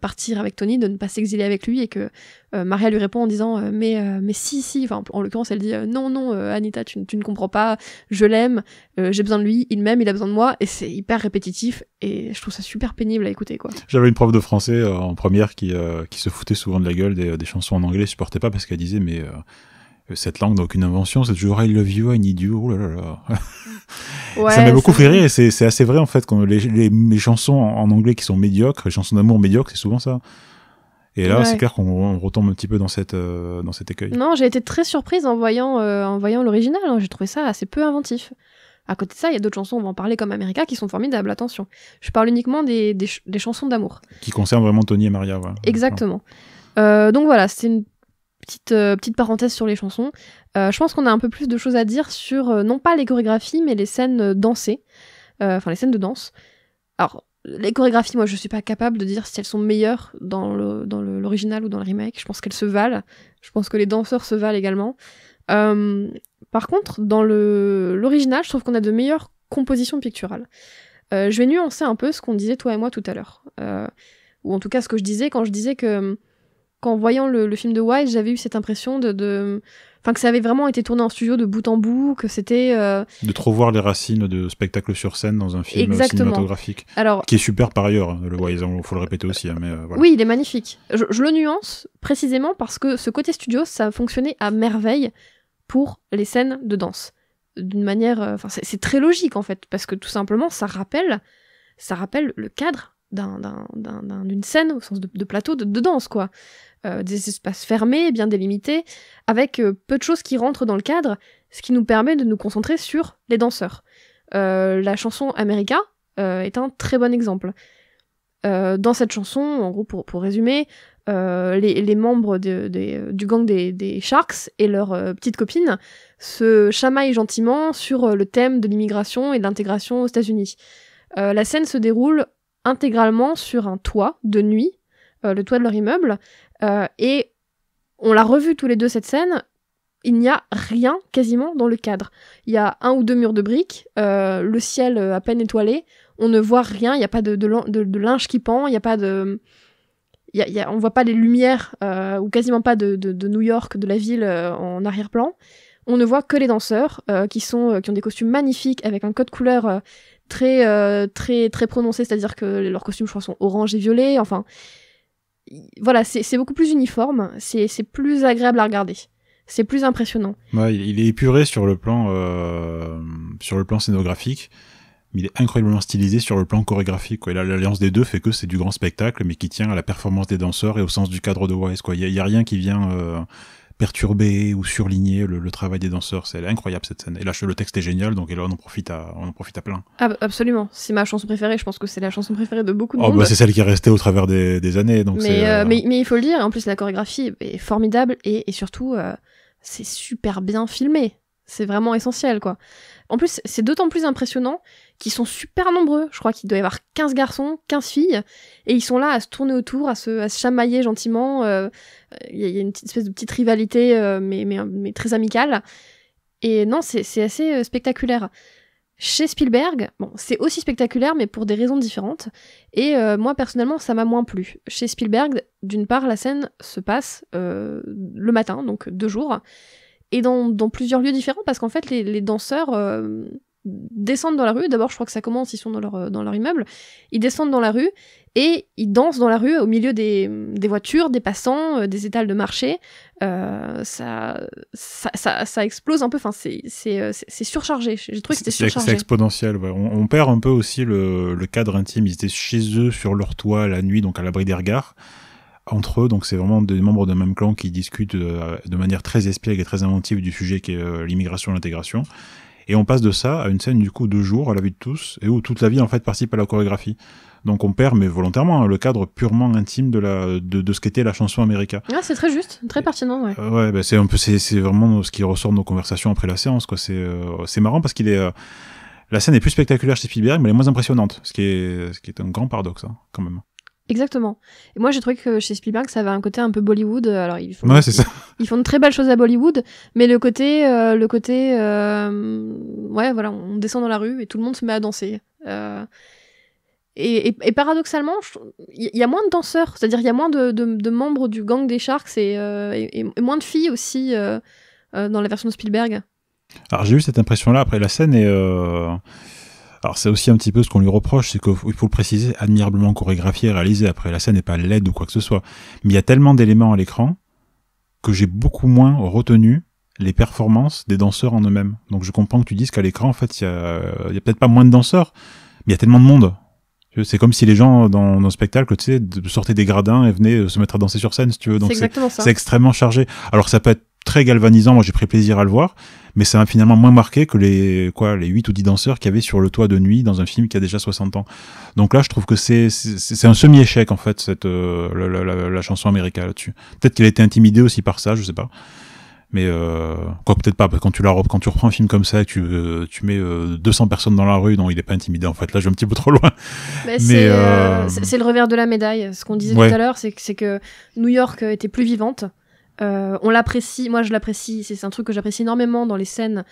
partir avec Tony, de ne pas s'exiler avec lui, et que Maria lui répond en disant mais si, enfin en l'occurrence elle dit non Anita tu ne comprends pas, je l'aime, j'ai besoin de lui, il m'aime, il a besoin de moi, et c'est hyper répétitif et je trouve ça super pénible à écouter quoi. J'avais une prof de français en première qui se foutait souvent de la gueule des chansons en anglais, supportait pas parce qu'elle disait mais cette langue n'a aucune invention, c'est toujours I love you, I need you, oh là là. Ouais, ça m'a beaucoup fait rire et c'est assez vrai en fait, quand les chansons en anglais qui sont médiocres, les chansons d'amour médiocres, c'est souvent ça. Et là, c'est clair qu'on retombe un petit peu dans cet écueil. Non, j'ai été très surprise en voyant l'original, hein. J'ai trouvé ça assez peu inventif. À côté de ça, il y a d'autres chansons, on va en parler comme America, qui sont formidables, attention. Je parle uniquement des chansons d'amour. Qui concernent vraiment Tony et Maria, voilà. Exactement. Donc voilà, c'était une petite parenthèse sur les chansons. Je pense qu'on a un peu plus de choses à dire sur, non pas les chorégraphies, mais les scènes dansées. Enfin, les scènes de danse. Alors, les chorégraphies, moi, je suis pas capable de dire si elles sont meilleures dans l'original ou dans le remake. Je pense qu'elles se valent. Je pense que les danseurs se valent également. Par contre, dans l'original, je trouve qu'on a de meilleures compositions picturales. Je vais nuancer un peu ce qu'on disait toi et moi tout à l'heure. Ou en tout cas, ce que je disais quand je disais que qu'en voyant le film de Wise, j'avais eu cette impression enfin, que ça avait vraiment été tourné en studio de bout en bout, que c'était... De trop voir les racines de spectacle sur scène dans un film cinématographique. Alors, qui est super par ailleurs, le Wise, il faut le répéter aussi. Hein, mais, voilà. Oui, il est magnifique. Je le nuance précisément parce que ce côté studio, ça fonctionnait à merveille pour les scènes de danse. D'une manière... Enfin, c'est très logique, en fait, parce que tout simplement, ça rappelle le cadre d'une scène au sens de plateau de danse, quoi. Des espaces fermés, bien délimités, avec peu de choses qui rentrent dans le cadre, ce qui nous permet de nous concentrer sur les danseurs. La chanson America est un très bon exemple. Dans cette chanson, en gros, pour résumer, les membres du gang des Sharks et leurs petites copines se chamaillent gentiment sur le thème de l'immigration et de l'intégration aux États-Unis. La scène se déroule intégralement sur un toit de nuit, le toit de leur immeuble, et on l'a revu tous les deux cette scène, il n'y a rien quasiment dans le cadre. Il y a 1 ou 2 murs de briques, le ciel à peine étoilé, on ne voit rien, il n'y a pas de linge qui pend, il n'y a pas de... on voit pas les lumières, ou quasiment pas de New York, de la ville, en arrière-plan. on ne voit que les danseurs qui ont des costumes magnifiques avec un code couleur très prononcé, c'est-à-dire que leurs costumes, je crois, sont orange et violet. Enfin, voilà, c'est beaucoup plus uniforme, c'est plus agréable à regarder. C'est plus impressionnant. Ouais, il est épuré sur le plan scénographique, mais il est incroyablement stylisé sur le plan chorégraphique, quoi. Et là, l'alliance des deux fait que c'est du grand spectacle, mais qui tient à la performance des danseurs et au sens du cadre de Wise, quoi. Il y a rien qui vient perturber ou surligner le travail des danseurs. C'est incroyable, cette scène. Et là, le texte est génial, donc là, on en profite à plein. Ah, absolument. C'est ma chanson préférée. Je pense que c'est la chanson préférée de beaucoup de monde. Bah, c'est celle qui est restée au travers des années. Donc mais il faut le dire. En plus, la chorégraphie est formidable et surtout, c'est super bien filmé. C'est vraiment essentiel, quoi. En plus, c'est d'autant plus impressionnant qu'ils sont super nombreux. Je crois qu'il doit y avoir 15 garçons, 15 filles, et ils sont là à se tourner autour, à se chamailler gentiment. Il y a une espèce de petite rivalité, mais très amicale. Et non, c'est assez spectaculaire. Chez Spielberg, bon, c'est aussi spectaculaire, mais pour des raisons différentes. Et moi, personnellement, ça m'a moins plu. Chez Spielberg, d'une part, la scène se passe le matin, donc 2 jours, et dans plusieurs lieux différents, parce qu'en fait, les danseurs descendent dans la rue. D'abord, je crois que ça commence, ils sont dans leur immeuble. Ils descendent dans la rue, et ils dansent dans la rue, au milieu des voitures, des passants, des étals de marché. Ça explose un peu, enfin, c'est surchargé. J'ai trouvé que c'était surchargé. C'est exponentiel, ouais. On perd un peu aussi le cadre intime. Ils étaient chez eux, sur leur toit, la nuit, donc à l'abri des regards. Entre eux, donc c'est vraiment des membres d'un même clan qui discutent de manière très espiègle et très inventive du sujet qui est l'immigration et l'intégration. Et on passe de ça à une scène du coup 2 jours à la vue de tous, et où toute la ville en fait participe à la chorégraphie. Donc on perd, mais volontairement, le cadre purement intime de ce qu'était la chanson America. Ah, c'est très juste, très pertinent, ouais. Ouais, bah c'est vraiment ce qui ressort de nos conversations après la séance, quoi. C'est marrant parce qu'il est la scène est plus spectaculaire chez Spielberg, mais elle est moins impressionnante, ce qui est un grand paradoxe, hein, quand même. Exactement. Et moi, j'ai trouvé que chez Spielberg, ça avait un côté un peu Bollywood. Alors, ils font de très belles choses à Bollywood, mais le côté, ouais, voilà, on descend dans la rue et tout le monde se met à danser. Et paradoxalement, il y a moins de danseurs, c'est-à-dire il y a moins de membres du gang des Sharks et moins de filles aussi dans la version de Spielberg. Alors, j'ai eu cette impression-là. Après, la scène est... Alors c'est aussi un petit peu ce qu'on lui reproche, c'est qu'il faut le préciser, admirablement chorégraphié et réalisé. Après, la scène n'est pas laide ou quoi que ce soit. Mais il y a tellement d'éléments à l'écran que j'ai beaucoup moins retenu les performances des danseurs en eux-mêmes. Donc je comprends que tu dises qu'à l'écran, en fait, il y a peut-être pas moins de danseurs, mais il y a tellement de monde. C'est comme si les gens dans nos spectacles, tu sais, sortaient des gradins et venaient se mettre à danser sur scène, si tu veux. Donc c'est extrêmement chargé. Alors ça peut être très galvanisant, moi j'ai pris plaisir à le voir, mais ça m'a finalement moins marqué que les 8 ou 10 danseurs qu'il y avait sur le toit de nuit dans un film qui a déjà 60 ans. Donc là, je trouve que c'est un semi-échec, en fait, la chanson America là-dessus. Peut-être qu'elle a été intimidée aussi par ça, je sais pas. Mais quoi, peut-être pas, parce que quand tu reprends un film comme ça et que tu mets 200 personnes dans la rue, non, il est pas intimidé, en fait. Là, je vais un petit peu trop loin. Mais c'est le revers de la médaille. Ce qu'on disait tout à l'heure, c'est que New York était plus vivante. On l'apprécie, moi je l'apprécie, c'est un truc que j'apprécie énormément dans les scènes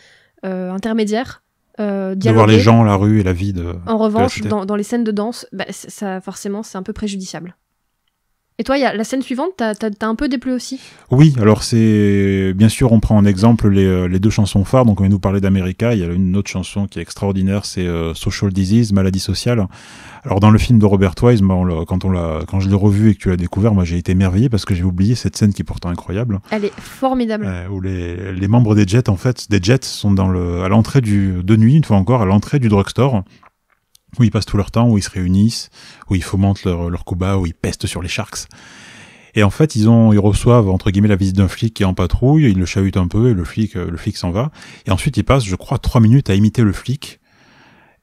intermédiaires. De voir les gens, la rue et la vie En revanche, dans les scènes de danse, ça, forcément, c'est un peu préjudiciable. Et toi, la scène suivante, t'as un peu déplu aussi? Oui, alors c'est... Bien sûr, on prend en exemple les 2 chansons phares. Donc on vient nous parler d'America, il y a une autre chanson qui est extraordinaire, c'est Social Disease, Maladie sociale. Alors dans le film de Robert Wise, quand je l'ai revu et que tu l'as découvert, moi j'ai été émerveillé parce que j'ai oublié cette scène qui est pourtant incroyable. Elle est formidable. Où les membres des Jets, en fait, sont à l'entrée de nuit, une fois encore, à l'entrée du drugstore, où ils passent tout leur temps, où ils se réunissent, où ils fomentent leur combat, où ils pestent sur les Sharks. Et en fait, ils reçoivent, entre guillemets, la visite d'un flic qui est en patrouille, ils le chahutent un peu, et le flic s'en va. Et ensuite, ils passent, je crois, 3 minutes à imiter le flic,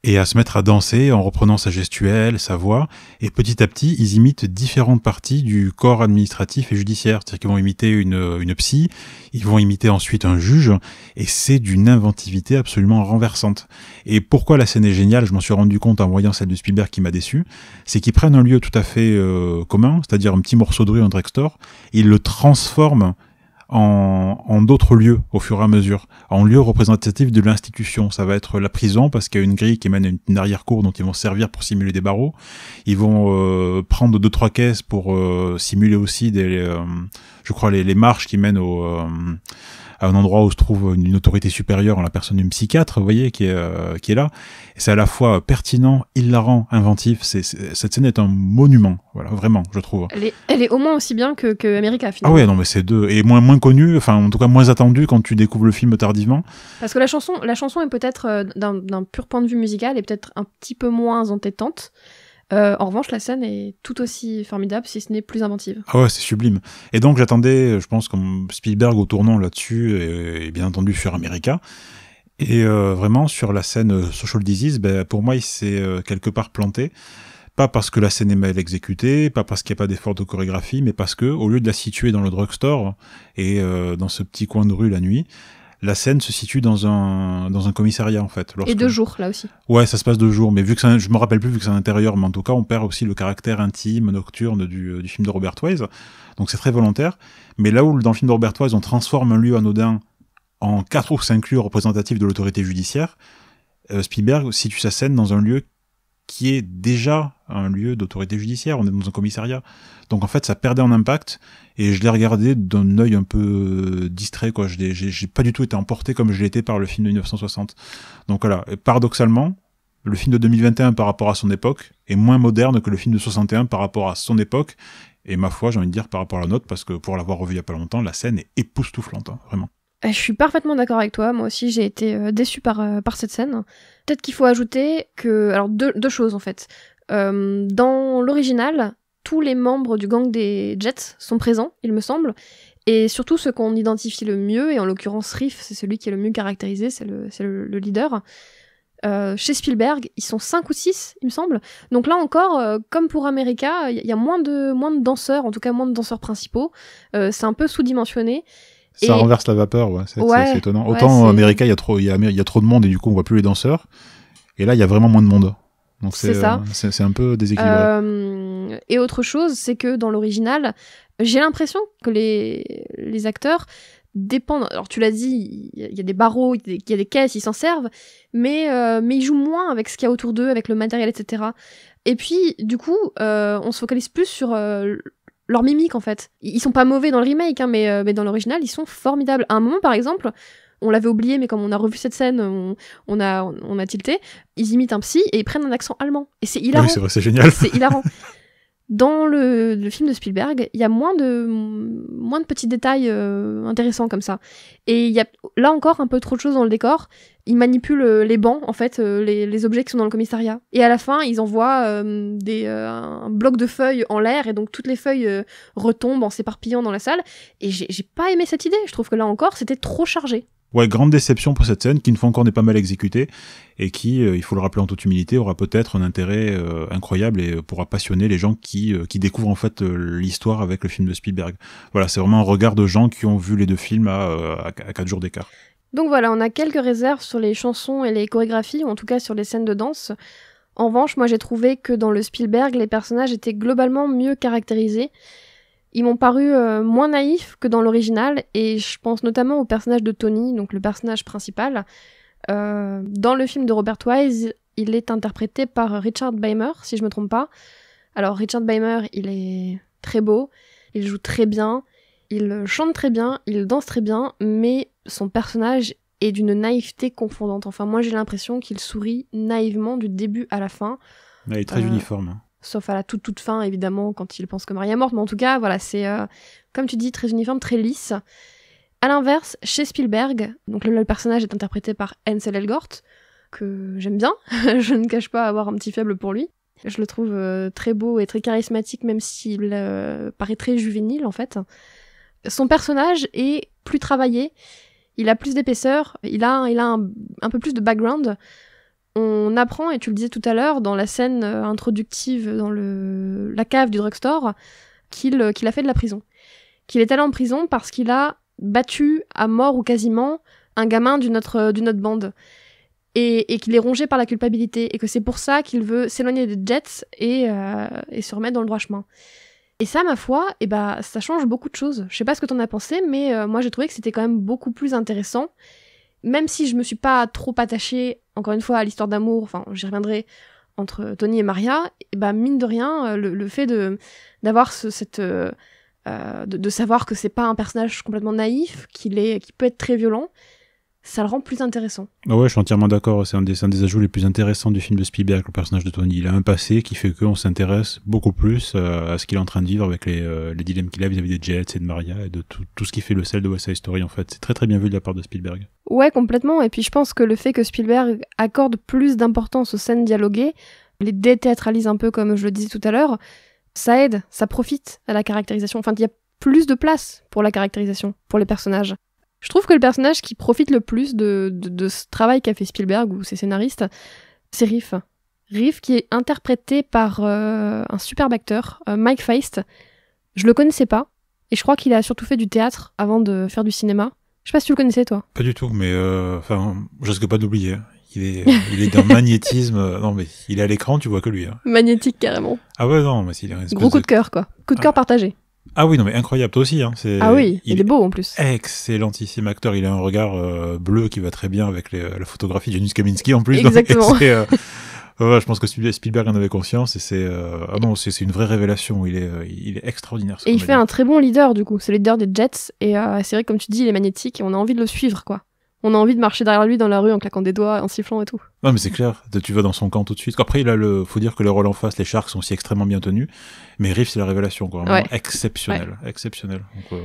et à se mettre à danser en reprenant sa gestuelle, sa voix, et petit à petit, ils imitent différentes parties du corps administratif et judiciaire. C'est-à-dire qu'ils vont imiter une psy, ils vont imiter ensuite un juge, et c'est d'une inventivité absolument renversante. Et pourquoi la scène est géniale, je m'en suis rendu compte en voyant celle de Spielberg qui m'a déçu, c'est qu'ils prennent un lieu tout à fait commun, c'est-à-dire un petit morceau de rue, un drugstore, et ils le transforment en d'autres lieux au fur et à mesure, en lieux représentatifs de l'institution. Ça va être la prison parce qu'il y a une grille qui mène à une arrière-cour dont ils vont servir pour simuler des barreaux. Ils vont prendre 2-3 caisses pour simuler aussi je crois les marches qui mènent à à un endroit où se trouve une autorité supérieure en la personne d'une psychiatre, vous voyez, qui est là. Et c'est à la fois pertinent, hilarant, inventif. Cette scène est un monument, voilà, vraiment, je trouve. Elle est au moins aussi bien que America, finalement. Ah ouais, non, mais c'est deux. Et moins connu, enfin, en tout cas, moins attendu quand tu découvres le film tardivement. Parce que la chanson est peut-être, d'un pur point de vue musical, est peut-être un petit peu moins entêtante. En revanche, la scène est tout aussi formidable, si ce n'est plus inventive. Ah ouais, c'est sublime. Et donc, j'attendais, je pense, comme Spielberg au tournant là-dessus, et bien entendu sur America. Et vraiment, sur la scène Social Disease, pour moi, il s'est quelque part planté. Pas parce que la scène est mal exécutée, pas parce qu'il n'y a pas d'effort de chorégraphie, mais parce que, au lieu de la situer dans le drugstore, et dans ce petit coin de rue la nuit, la scène se situe dans un commissariat, en fait. Et 2 jours, là aussi. Ouais, ça se passe 2 jours, mais vu que je me rappelle plus, vu que c'est à l'intérieur, mais en tout cas, on perd aussi le caractère intime, nocturne du film de Robert Wise. Donc c'est très volontaire. Mais là où, dans le film de Robert Wise, on transforme un lieu anodin en 4 ou 5 lieux représentatifs de l'autorité judiciaire, Spielberg situe sa scène dans un lieu qui est déjà un lieu d'autorité judiciaire, on est dans un commissariat. Donc en fait, ça perdait en impact, et je l'ai regardé d'un œil un peu distrait, quoi. J'ai pas du tout été emporté comme je l'ai été par le film de 1960. Donc voilà, et paradoxalement, le film de 2021 par rapport à son époque est moins moderne que le film de 61 par rapport à son époque, et ma foi, j'ai envie de dire par rapport à la nôtre, parce que pour l'avoir revu il y a pas longtemps, la scène est époustouflante, hein, vraiment. Je suis parfaitement d'accord avec toi, moi aussi j'ai été déçue par cette scène. Peut-être qu'il faut ajouter que... Alors deux choses en fait. Dans l'original, tous les membres du gang des Jets sont présents, il me semble, et surtout ceux qu'on identifie le mieux, et en l'occurrence Riff, c'est celui qui est le mieux caractérisé, c'est le leader. Chez Spielberg, ils sont 5 ou 6, il me semble. Donc là encore, comme pour America, il y a moins de danseurs, en tout cas moins de danseurs principaux. C'est un peu sous-dimensionné. Ça renverse la vapeur, ouais, c'est étonnant. Autant America, il y a trop de monde et du coup on voit plus les danseurs. Et là, il y a vraiment moins de monde. Donc c'est un peu déséquilibré. Et autre chose, c'est que dans l'original, j'ai l'impression que les acteurs dépendent. Alors tu l'as dit, il y a des barreaux, il y a des caisses, ils s'en servent, mais ils jouent moins avec ce qu'il y a autour d'eux, avec le matériel, etc. Et puis, du coup, on se focalise plus sur leur mimique en fait. Ils sont pas mauvais dans le remake, hein, mais dans l'original, ils sont formidables. À un moment, par exemple, on l'avait oublié, mais comme on a revu cette scène, on a tilté. Ils imitent un psy et ils prennent un accent allemand. Et c'est hilarant. Oui, c'est vrai, c'est génial. C'est hilarant. Dans le film de Spielberg, il y a moins de petits détails intéressants comme ça. Et il y a là encore un peu trop de choses dans le décor. Ils manipulent les bancs, en fait, les objets qui sont dans le commissariat. Et à la fin, ils envoient un bloc de feuilles en l'air, et donc toutes les feuilles retombent en s'éparpillant dans la salle. Et j'ai pas aimé cette idée. Je trouve que là encore, c'était trop chargé. Ouais, grande déception pour cette scène, qui une fois encore n'est pas mal exécutée, et qui, il faut le rappeler en toute humilité, aura peut-être un intérêt incroyable et pourra passionner les gens qui découvrent en fait l'histoire avec le film de Spielberg. Voilà, c'est vraiment un regard de gens qui ont vu les deux films à 4 jours d'écart. Donc voilà, on a quelques réserves sur les chansons et les chorégraphies, ou en tout cas sur les scènes de danse. En revanche, moi j'ai trouvé que dans le Spielberg, les personnages étaient globalement mieux caractérisés. Ils m'ont paru moins naïfs que dans l'original, et je pense notamment au personnage de Tony, donc le personnage principal. Dans le film de Robert Wise, il est interprété par Richard Beymer, si je me trompe pas. Alors Richard Beymer, il est très beau, il joue très bien, il chante très bien, il danse très bien, mais son personnage est d'une naïveté confondante. Enfin, moi j'ai l'impression qu'il sourit naïvement du début à la fin. Il est très uniforme. Sauf à la toute fin, évidemment, quand il pense que Marie est morte. Mais en tout cas, voilà, c'est, comme tu dis, très uniforme, très lisse. À l'inverse, chez Spielberg, donc le personnage est interprété par Ansel Elgort, que j'aime bien. Je ne cache pas avoir un petit faible pour lui. Je le trouve très beau et très charismatique, même s'il paraît très juvénile, en fait. Son personnage est plus travaillé, il a plus d'épaisseur, il a un peu plus de background. On apprend, et tu le disais tout à l'heure, dans la scène introductive dans la cave du drugstore, qu'il a fait de la prison. Qu'il est allé en prison parce qu'il a battu à mort ou quasiment un gamin d'une autre bande. Et qu'il est rongé par la culpabilité. Et que c'est pour ça qu'il veut s'éloigner des Jets et se remettre dans le droit chemin. Et ça, ma foi, ça change beaucoup de choses. Je sais pas ce que t'en as pensé, mais moi j'ai trouvé que c'était quand même beaucoup plus intéressant. Même si je me suis pas trop attachée, encore une fois, à l'histoire d'amour, enfin, j'y reviendrai, entre Tony et Maria, mine de rien, le fait d'avoir cette de savoir que c'est pas un personnage complètement naïf, qui peut être très violent, ça le rend plus intéressant. Ah ouais, je suis entièrement d'accord. C'est un des ajouts les plus intéressants du film de Spielberg, le personnage de Tony. Il a un passé qui fait qu'on s'intéresse beaucoup plus à ce qu'il est en train de vivre avec les dilemmes qu'il a vis-à-vis des Jets et de Maria et de tout ce qui fait le sel de West Side Story, en fait. C'est très très bien vu de la part de Spielberg. Ouais, complètement. Et puis je pense que le fait que Spielberg accorde plus d'importance aux scènes dialoguées, les déthéâtralise un peu comme je le disais tout à l'heure, ça aide, ça profite à la caractérisation. Enfin, il y a plus de place pour la caractérisation, pour les personnages. Je trouve que le personnage qui profite le plus de ce travail qu'a fait Spielberg ou ses scénaristes, c'est Riff. Riff qui est interprété par un superbe acteur, Mike Feist. Je le connaissais pas, et je crois qu'il a surtout fait du théâtre avant de faire du cinéma. Je sais pas si tu le connaissais, toi. Pas du tout, mais je risque pas d'oublier. Il est d'un magnétisme. Non, mais il est à l'écran, tu vois que lui. Hein. Magnétique, carrément. Ah ouais, non, mais il est un espèce gros coup de cœur, quoi. Coup de cœur partagé. Ah oui, non, mais incroyable, toi aussi. Hein. Ah oui, il est beau en plus. Excellentissime acteur, il a un regard bleu qui va très bien avec la photographie de Janusz Kaminski en plus. Exactement. Donc, ouais, je pense que Spielberg en avait conscience et c'est une vraie révélation. Il est extraordinaire. Et il fait un très bon leader du coup, c'est le leader des Jets et c'est vrai que comme tu dis, il est magnétique et on a envie de le suivre quoi. On a envie de marcher derrière lui dans la rue en claquant des doigts, en sifflant et tout. Non mais c'est clair, tu vas dans son camp tout de suite. Après faut dire que les rôles en face, les Sharks sont aussi extrêmement bien tenus, mais Riff c'est la révélation quoi, vraiment exceptionnel. Donc,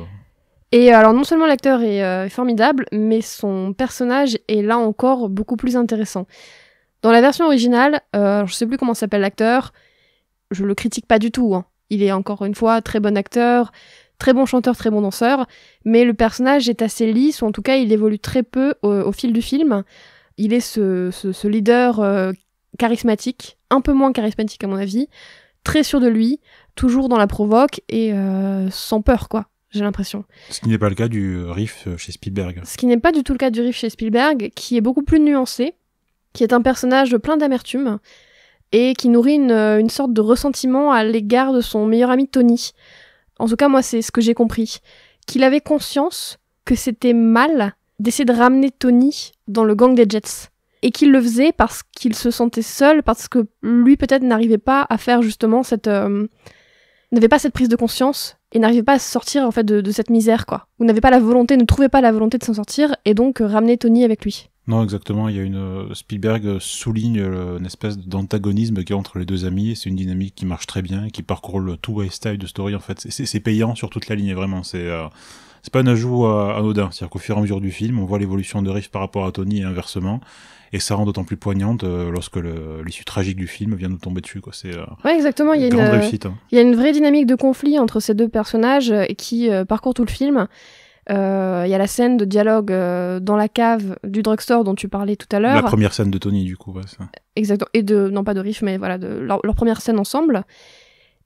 Et alors non seulement l'acteur est formidable, mais son personnage est là encore beaucoup plus intéressant. Dans la version originale, je sais plus comment s'appelle l'acteur, je le critique pas du tout, hein. Il est encore une fois très bon acteur, très bon chanteur, très bon danseur, mais le personnage est assez lisse, ou en tout cas il évolue très peu au fil du film. Il est ce leader charismatique, un peu moins charismatique à mon avis, très sûr de lui, toujours dans la provoque et sans peur quoi, j'ai l'impression. Ce qui n'est pas le cas du Riff chez Spielberg. Ce qui n'est pas du tout le cas du Riff chez Spielberg, qui est beaucoup plus nuancé, qui est un personnage plein d'amertume, et qui nourrit une sorte de ressentiment à l'égard de son meilleur ami Tony. En tout cas, moi, c'est ce que j'ai compris. Qu'il avait conscience que c'était mal d'essayer de ramener Tony dans le gang des Jets. Et qu'il le faisait parce qu'il se sentait seul, parce que lui, peut-être, n'arrivait pas à faire justement n'avait pas cette prise de conscience, et n'arrivait pas à se sortir, en fait, de cette misère, quoi. Ou ne trouvait pas la volonté de s'en sortir, et donc ramener Tony avec lui. Non, exactement. Il y a Spielberg souligne une espèce d'antagonisme qu'il y a entre les deux amis. C'est une dynamique qui marche très bien et qui parcourt le tout West Side Story. En fait, c'est payant sur toute la ligne. Vraiment, c'est pas un ajout anodin. C'est-à-dire qu'au fur et à mesure du film, on voit l'évolution de Riff par rapport à Tony et inversement. Et ça rend d'autant plus poignante lorsque l'issue tragique du film vient nous tomber dessus. Quoi. C'est ouais, exactement. Il y a grande réussite. Hein. Il y a une vraie dynamique de conflit entre ces deux personnages qui parcourt tout le film. Il y a la scène de dialogue dans la cave du drugstore dont tu parlais tout à l'heure. La première scène de Tony, du coup. Ouais, ça. Exactement. Et non pas de Riff, mais voilà, de leur première scène ensemble.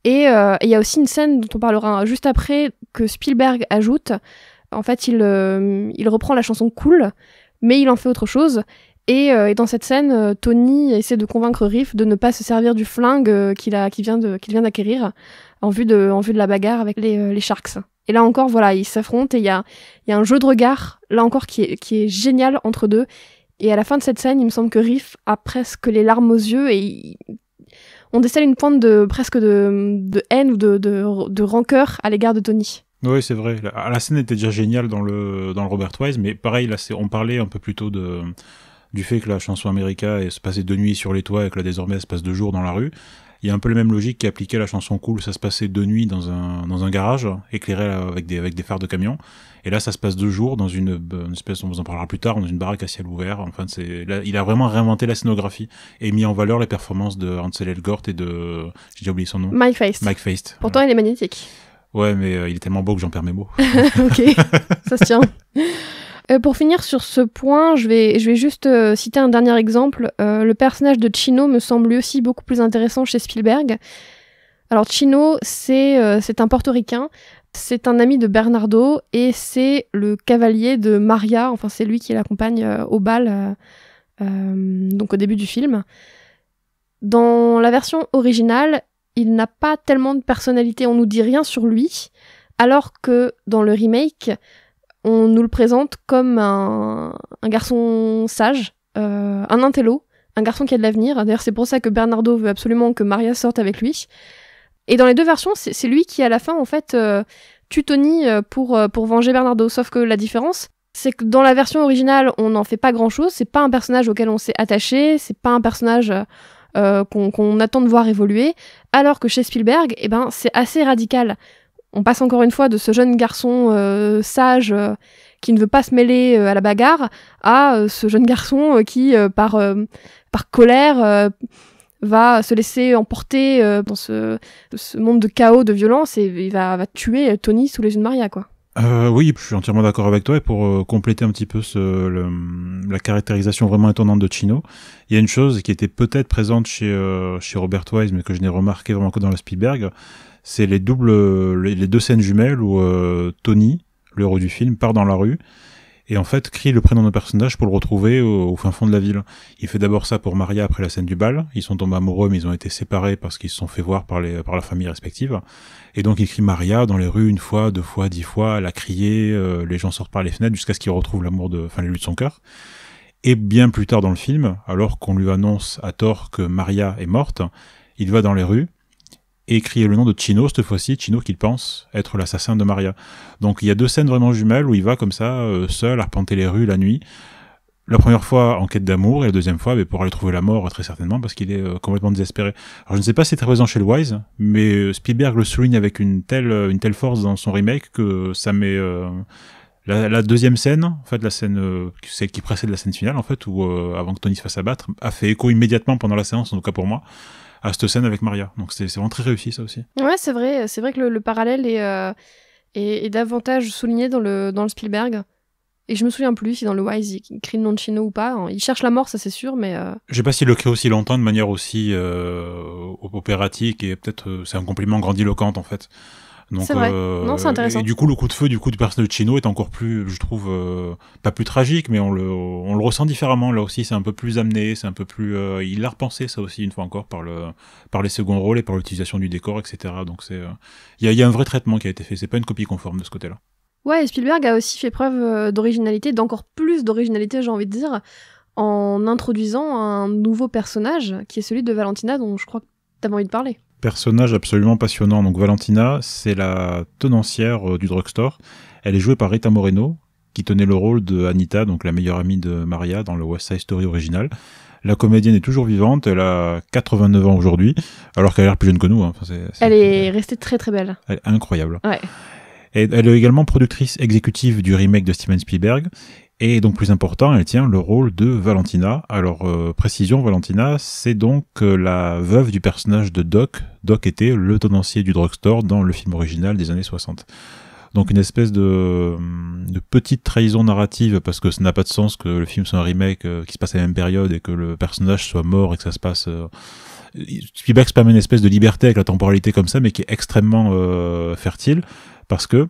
Et il y a aussi une scène dont on parlera juste après que Spielberg ajoute. En fait, il reprend la chanson Cool, mais il en fait autre chose. Et dans cette scène, Tony essaie de convaincre Riff de ne pas se servir du flingue qu'il vient d'acquérir en vue de la bagarre avec les Sharks. Et là encore, voilà, ils s'affrontent et il y a un jeu de regard, là encore, qui est génial entre deux. Et à la fin de cette scène, il me semble que Riff a presque les larmes aux yeux et on décèle une pointe presque de haine ou de rancœur à l'égard de Tony. Oui, c'est vrai. La scène était déjà géniale dans le Robert Wise, mais pareil, là, on parlait un peu plus tôt du fait que la chanson America se passait de nuit sur les toits et que là, désormais, elle se passe de jour dans la rue. Il y a un peu la même logique qui est appliquée à la chanson Cool, ça se passait de nuit dans un garage, éclairé avec des phares de camion, et là ça se passe de jour dans une espèce, on vous en parlera plus tard, dans une baraque à ciel ouvert. Enfin, là, il a vraiment réinventé la scénographie et mis en valeur les performances de Ansel Elgort et j'ai déjà oublié son nom. Mike Feist. Pourtant il est magnétique. Ouais, mais il est tellement beau que j'en perds mes mots. Ok, ça se tient. Pour finir sur ce point, je vais juste citer un dernier exemple. Le personnage de Chino me semble lui aussi beaucoup plus intéressant chez Spielberg. Alors Chino, c'est un portoricain, c'est un ami de Bernardo et c'est le cavalier de Maria, enfin c'est lui qui l'accompagne au bal, donc au début du film. Dans la version originale, il n'a pas tellement de personnalité, on nous dit rien sur lui, alors que dans le remake, on nous le présente comme un garçon sage, un intello, un garçon qui a de l'avenir. D'ailleurs, c'est pour ça que Bernardo veut absolument que Maria sorte avec lui. Et dans les deux versions, c'est lui qui, à la fin, en fait, tue Tony pour venger Bernardo. Sauf que la différence, c'est que dans la version originale, on n'en fait pas grand-chose. C'est pas un personnage auquel on s'est attaché. C'est pas un personnage qu'on attend de voir évoluer. Alors que chez Spielberg, c'est assez radical. On passe encore une fois de ce jeune garçon sage qui ne veut pas se mêler à la bagarre à ce jeune garçon qui, par colère, va se laisser emporter dans ce monde de chaos, de violence, et il va tuer Tony sous les yeux de Maria, quoi. Oui, je suis entièrement d'accord avec toi, et pour compléter un petit peu la caractérisation vraiment étonnante de Chino, il y a une chose qui était peut-être présente chez Robert Wise, mais que je n'ai remarqué vraiment que dans le Spielberg, c'est les deux scènes jumelles où Tony, le héros du film, part dans la rue et en fait crie le prénom d'un personnage pour le retrouver au fin fond de la ville. Il fait d'abord ça pour Maria après la scène du bal. Ils sont tombés amoureux, mais ils ont été séparés parce qu'ils se sont fait voir par la famille respective. Et donc il crie Maria dans les rues 1 fois, 2 fois, 10 fois, elle a crié, les gens sortent par les fenêtres jusqu'à ce qu'il retrouve l'élu de son cœur. Et bien plus tard dans le film, alors qu'on lui annonce à tort que Maria est morte, il va dans les rues et crie le nom de Chino, cette fois-ci, Chino qu'il pense être l'assassin de Maria. Donc il y a 2 scènes vraiment jumelles où il va comme ça, seul, arpenter les rues la nuit. La première fois en quête d'amour, et la deuxième fois pour aller trouver la mort, très certainement, parce qu'il est complètement désespéré. Alors je ne sais pas si c'est très présent chez le Wise, mais Spielberg le souligne avec une telle force dans son remake que ça met... La deuxième scène, en fait, la scène celle qui précède la scène finale, en fait, où avant que Tony se fasse abattre, a fait écho immédiatement pendant la séance, en tout cas pour moi, à cette scène avec Maria. Donc c'est vraiment très réussi, ça aussi. Ouais, c'est vrai que le parallèle est davantage souligné dans le Spielberg. Et je me souviens plus si dans le Wise il crie le nom de Chino ou pas. Il cherche la mort, ça c'est sûr, mais... Je sais pas s'il le crie aussi longtemps, de manière aussi opératique, et peut-être c'est un compliment grandiloquent, en fait. Donc, c'est vrai. Non, c'est intéressant. Et du coup, le coup de feu du personnage de Chino est encore plus, je trouve, pas plus tragique, mais on le ressent différemment. Là aussi, c'est un peu plus amené, c'est un peu plus... il l'a repensé, ça aussi, une fois encore, par les seconds rôles et par l'utilisation du décor, etc. Donc, il y a un vrai traitement qui a été fait. C'est pas une copie conforme de ce côté-là. Ouais, et Spielberg a aussi fait preuve d'originalité, d'encore plus d'originalité, j'ai envie de dire, en introduisant un nouveau personnage, qui est celui de Valentina, dont je crois que t'avais envie de parler. Personnage absolument passionnant. Donc Valentina, c'est la tenancière du drugstore. Elle est jouée par Rita Moreno, qui tenait le rôle de Anita, donc la meilleure amie de Maria dans le West Side Story original. La comédienne est toujours vivante, elle a 89 ans aujourd'hui, alors qu'elle a l'air plus jeune que nous. Hein. Elle est restée très très belle. Elle est incroyable. Ouais. Et elle est également productrice exécutive du remake de Steven Spielberg. Et donc, plus important, elle tient le rôle de Valentina. Alors, précision, Valentina, c'est donc la veuve du personnage de Doc. Doc était le tenancier du drugstore dans le film original des années 60. Donc, une espèce de petite trahison narrative, parce que ça n'a pas de sens que le film soit un remake qui se passe à la même période et que le personnage soit mort et que ça se passe... Spielberg se permet une espèce de liberté avec la temporalité comme ça, mais qui est extrêmement fertile, parce que,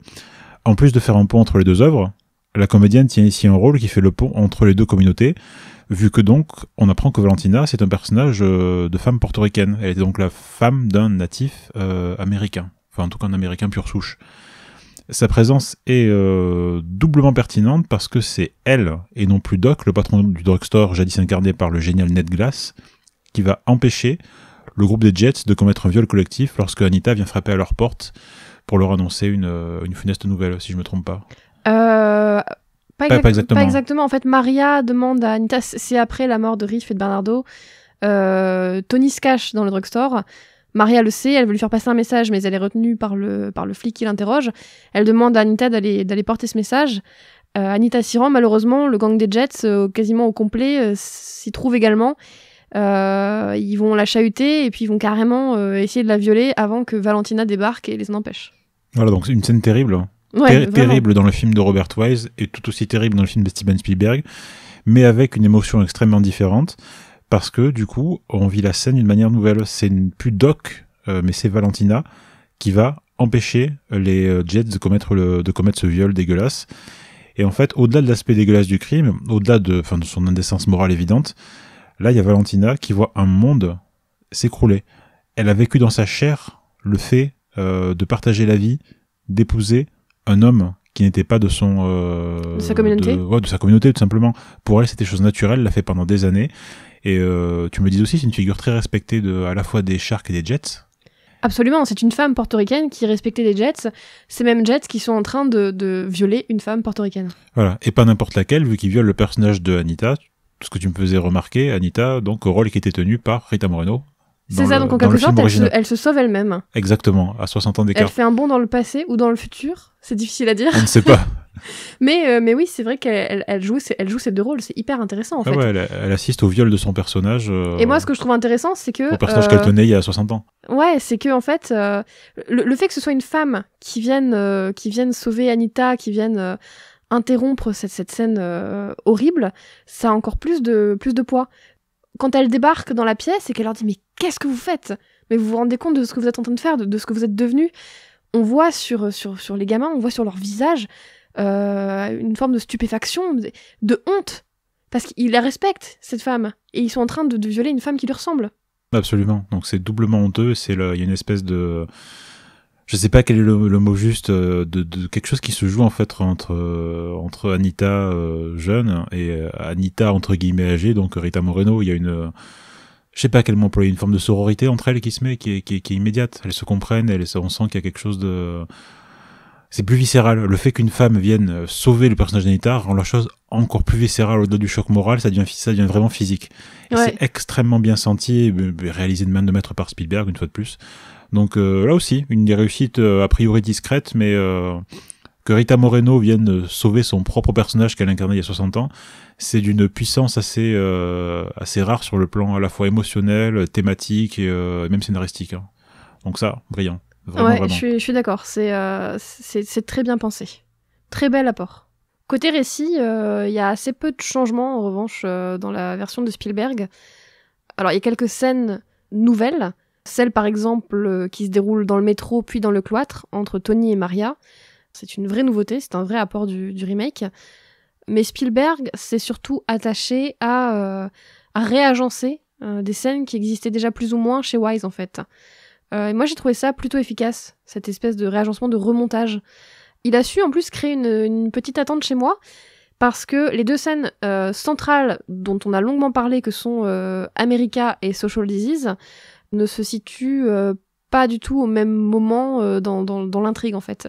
en plus de faire un pont entre les deux œuvres, la comédienne tient ici un rôle qui fait le pont entre les deux communautés, vu que donc, on apprend que Valentina, c'est un personnage de femme portoricaine. Elle est donc la femme d'un natif américain. Enfin, en tout cas, un américain pure souche. Sa présence est doublement pertinente parce que c'est elle, et non plus Doc, le patron du drugstore jadis incarné par le génial Ned Glass, qui va empêcher le groupe des Jets de commettre un viol collectif lorsque Anita vient frapper à leur porte pour leur annoncer une funeste nouvelle, si je me trompe pas. Pas exactement. En fait, Maria demande à Anita, c'est après la mort de Riff et de Bernardo, Tony se cache dans le drugstore. Maria le sait, elle veut lui faire passer un message, mais elle est retenue par le flic qui l'interroge. Elle demande à Anita d'aller porter ce message. Anita s'y rend, malheureusement, le gang des Jets, quasiment au complet, s'y trouve également. Ils vont la chahuter et puis ils vont carrément essayer de la violer avant que Valentina débarque et les en empêche. Voilà, donc c'est une scène terrible. Ouais, terrible dans le film de Robert Wise et tout aussi terrible dans le film de Steven Spielberg, mais avec une émotion extrêmement différente, parce que du coup, on vit la scène d'une manière nouvelle. C'est plus Doc, mais c'est Valentina qui va empêcher les Jets de commettre ce viol dégueulasse. Et en fait, au-delà de l'aspect dégueulasse du crime, au-delà de son indécence morale évidente, là, il y a Valentina qui voit un monde s'écrouler. Elle a vécu dans sa chair le fait de partager la vie, d'épouser un homme qui n'était pas de sa communauté. De sa communauté, tout simplement. Pour elle, c'était chose naturelle, elle l'a fait pendant des années. Et tu me dis aussi, c'est une figure très respectée à la fois des Sharks et des Jets. Absolument, c'est une femme portoricaine qui respectait les Jets, ces mêmes Jets qui sont en train de violer une femme portoricaine. Voilà, et pas n'importe laquelle, vu qu'ils violent le personnage de Anita, ce que tu me faisais remarquer, Anita, donc au rôle qui était tenu par Rita Moreno. C'est ça, donc en quelque sorte, elle se sauve elle-même. Exactement, à 60 ans d'écart. Elle fait un bond dans le passé ou dans le futur, c'est difficile à dire. On ne sait pas. mais oui, c'est vrai qu'elle joue ces deux rôles, c'est hyper intéressant en fait. Ouais, elle assiste au viol de son personnage. Et moi, ce que je trouve intéressant, c'est que... Au personnage qu'elle tenait il y a 60 ans. Ouais, c'est que en fait, le fait que ce soit une femme qui vienne sauver Anita, qui vienne interrompre cette scène horrible, ça a encore plus de poids. Quand elle débarque dans la pièce et qu'elle leur dit « Mais qu'est-ce que vous faites ? Mais vous vous rendez compte de ce que vous êtes en train de faire, de ce que vous êtes devenus ?» On voit sur les gamins, on voit sur leur visage une forme de stupéfaction, de honte, parce qu'ils la respectent, cette femme, et ils sont en train de violer une femme qui lui ressemble. Absolument, donc c'est doublement honteux, il y a une espèce de... Je sais pas quel est le mot juste, de quelque chose qui se joue en fait entre Anita jeune et Anita entre guillemets âgée, donc Rita Moreno. Il y a une, je sais pas quel mot employer, une forme de sororité entre elles qui se met, qui est immédiate. Elles se comprennent, on sent qu'il y a quelque chose de... C'est plus viscéral. Le fait qu'une femme vienne sauver le personnage d'Anita rend la chose encore plus viscérale au-delà du choc moral, ça devient vraiment physique. Et c'est extrêmement bien senti, réalisé de main de maître par Spielberg, une fois de plus. Donc là aussi, une des réussites a priori discrètes, mais que Rita Moreno vienne sauver son propre personnage qu'elle incarnait il y a 60 ans, c'est d'une puissance assez rare sur le plan à la fois émotionnel, thématique et même scénaristique. Hein. Donc ça, brillant. Vraiment. Je suis d'accord, c'est très bien pensé. Très bel apport. Côté récit, il y a assez peu de changements en revanche dans la version de Spielberg. Alors il y a quelques scènes nouvelles, celle par exemple qui se déroule dans le métro puis dans le cloître entre Tony et Maria. C'est une vraie nouveauté, c'est un vrai apport du remake. Mais Spielberg s'est surtout attaché à réagencer des scènes qui existaient déjà plus ou moins chez Wise en fait. Et moi j'ai trouvé ça plutôt efficace, cette espèce de réagencement, de remontage. Il a su en plus créer une petite attente chez moi, parce que les deux scènes centrales dont on a longuement parlé, que sont America et Social Disease, ne se situent pas du tout au même moment dans l'intrigue en fait.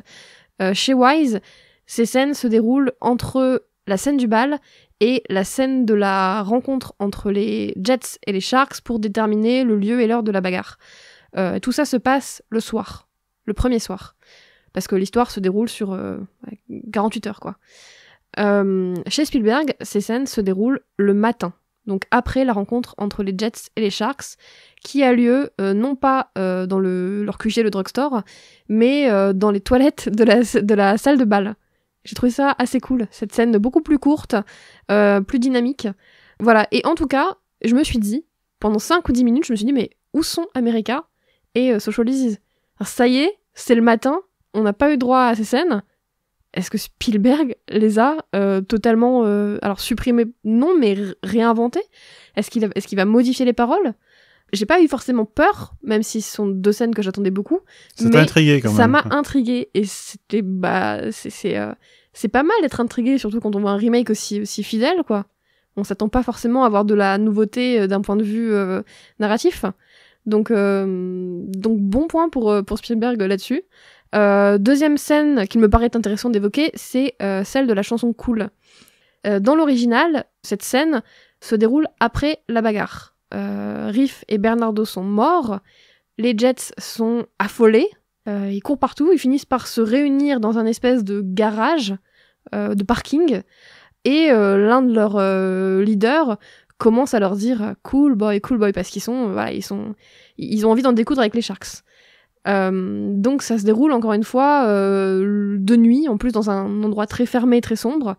Chez Wise, ces scènes se déroulent entre la scène du bal et la scène de la rencontre entre les Jets et les Sharks pour déterminer le lieu et l'heure de la bagarre. Tout ça se passe le soir, le premier soir, parce que l'histoire se déroule sur 48 heures, quoi. Chez Spielberg, ces scènes se déroulent le matin, donc après la rencontre entre les Jets et les Sharks, qui a lieu non pas dans leur QG, le drugstore, mais dans les toilettes de la salle de bal. J'ai trouvé ça assez cool, cette scène beaucoup plus courte, plus dynamique. Voilà, et en tout cas, je me suis dit, pendant 5 ou 10 minutes, je me suis dit, mais où sont America et Social Disease ? Alors, ça y est, c'est le matin, on n'a pas eu droit à ces scènes. Est-ce que Spielberg les a totalement alors supprimés? Non, mais réinventés? Est-ce qu'il va modifier les paroles? J'ai pas eu forcément peur, même si ce sont deux scènes que j'attendais beaucoup. Ça t'a intrigué quand même. Ça m'a intrigué, et c'était c'est pas mal d'être intrigué, surtout quand on voit un remake aussi fidèle, quoi. On s'attend pas forcément à avoir de la nouveauté d'un point de vue narratif. Donc bon point pour Spielberg là-dessus. Deuxième scène qu'il me paraît intéressant d'évoquer, c'est celle de la chanson Cool. Dans l'original, cette scène se déroule après la bagarre. Riff et Bernardo sont morts, les Jets sont affolés, ils courent partout, ils finissent par se réunir dans un espèce de garage, de parking, et l'un de leurs leaders commence à leur dire cool boy, parce qu'ils ils ont envie d'en découdre avec les Sharks. Donc ça se déroule encore une fois de nuit, en plus dans un endroit très fermé, très sombre.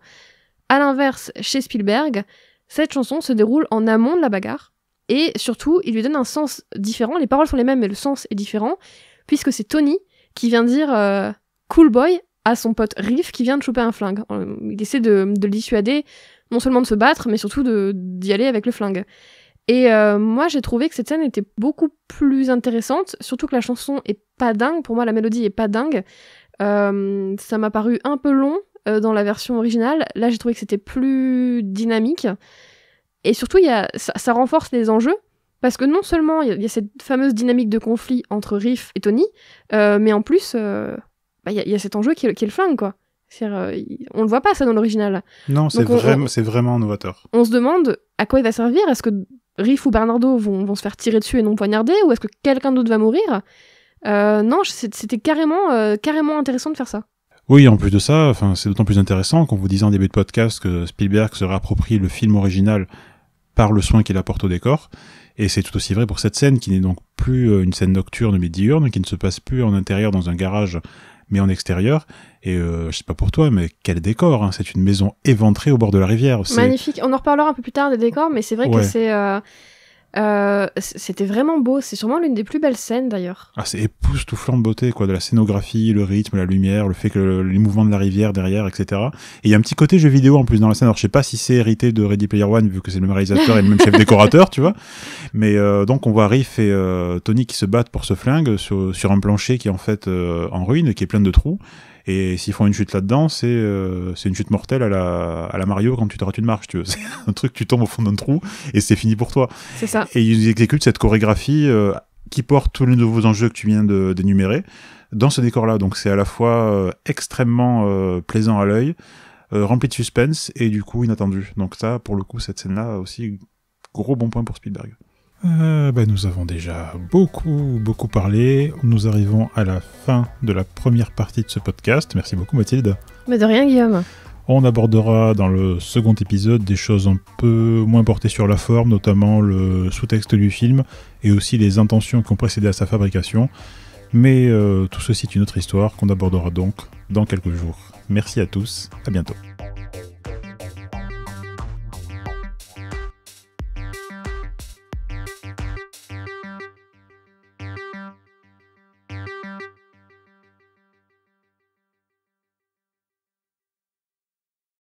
À l'inverse, chez Spielberg, cette chanson se déroule en amont de la bagarre, et surtout, il lui donne un sens différent. Les paroles sont les mêmes, mais le sens est différent, puisque c'est Tony qui vient dire cool boy à son pote Riff qui vient de choper un flingue. Il essaie de le dissuader, non seulement de se battre, mais surtout d'y aller avec le flingue. Et moi, j'ai trouvé que cette scène était beaucoup plus intéressante, surtout que la chanson est pas dingue. Pour moi, la mélodie est pas dingue. Ça m'a paru un peu long dans la version originale. Là, j'ai trouvé que c'était plus dynamique. Et surtout, ça renforce les enjeux, Parce que non seulement il y a cette fameuse dynamique de conflit entre Riff et Tony, mais en plus, il y a cet enjeu qui est le flingue, quoi. On le voit pas, ça, dans l'original. Non, c'est vraiment novateur. On se demande à quoi il va servir. Est-ce que Riff ou Bernardo vont se faire tirer dessus et non poignarder, ou est-ce que quelqu'un d'autre va mourir? Non, c'était carrément intéressant de faire ça. Oui, en plus de ça, c'est d'autant plus intéressant qu'on vous disait en début de podcast que Spielberg se réapproprie le film original par le soin qu'il apporte au décor. Et c'est tout aussi vrai pour cette scène qui n'est donc plus une scène nocturne mais diurne, qui ne se passe plus en intérieur dans un garage mais en extérieur. Et je sais pas pour toi, mais quel décor, hein. C'est une maison éventrée au bord de la rivière. Magnifique. On en reparlera un peu plus tard des décors, mais c'est vrai que c'était vraiment beau. C'est sûrement l'une des plus belles scènes d'ailleurs. Ah, c'est époustouflant de beauté, quoi, de la scénographie, le rythme, la lumière, le fait que les mouvements de la rivière derrière, etc. Et il y a un petit côté jeu vidéo en plus dans la scène. Alors je sais pas si c'est hérité de Ready Player One vu que c'est le même réalisateur et le même chef décorateur, tu vois. Mais donc on voit Riff et Tony qui se battent pour ce flingue sur un plancher qui est en fait en ruine, qui est plein de trous. Et s'ils font une chute là-dedans, c'est une chute mortelle à la Mario quand tu te rates une marche, tu vois. C'est un truc, tu tombes au fond d'un trou et c'est fini pour toi. C'est ça. Et ils exécutent cette chorégraphie qui porte tous les nouveaux enjeux que tu viens d'énumérer dans ce décor-là. Donc c'est à la fois extrêmement plaisant à l'œil, rempli de suspense et du coup inattendu. Donc ça, pour le coup, cette scène-là aussi, gros bon point pour Spielberg. Nous avons déjà beaucoup parlé. Nous arrivons à la fin de la première partie de ce podcast. Merci beaucoup Mathilde. Mais de rien Guillaume. On abordera dans le second épisode des choses un peu moins portées sur la forme, notamment le sous-texte du film et aussi les intentions qui ont précédé à sa fabrication. Mais tout ceci est une autre histoire qu'on abordera donc dans quelques jours. Merci à tous, à bientôt.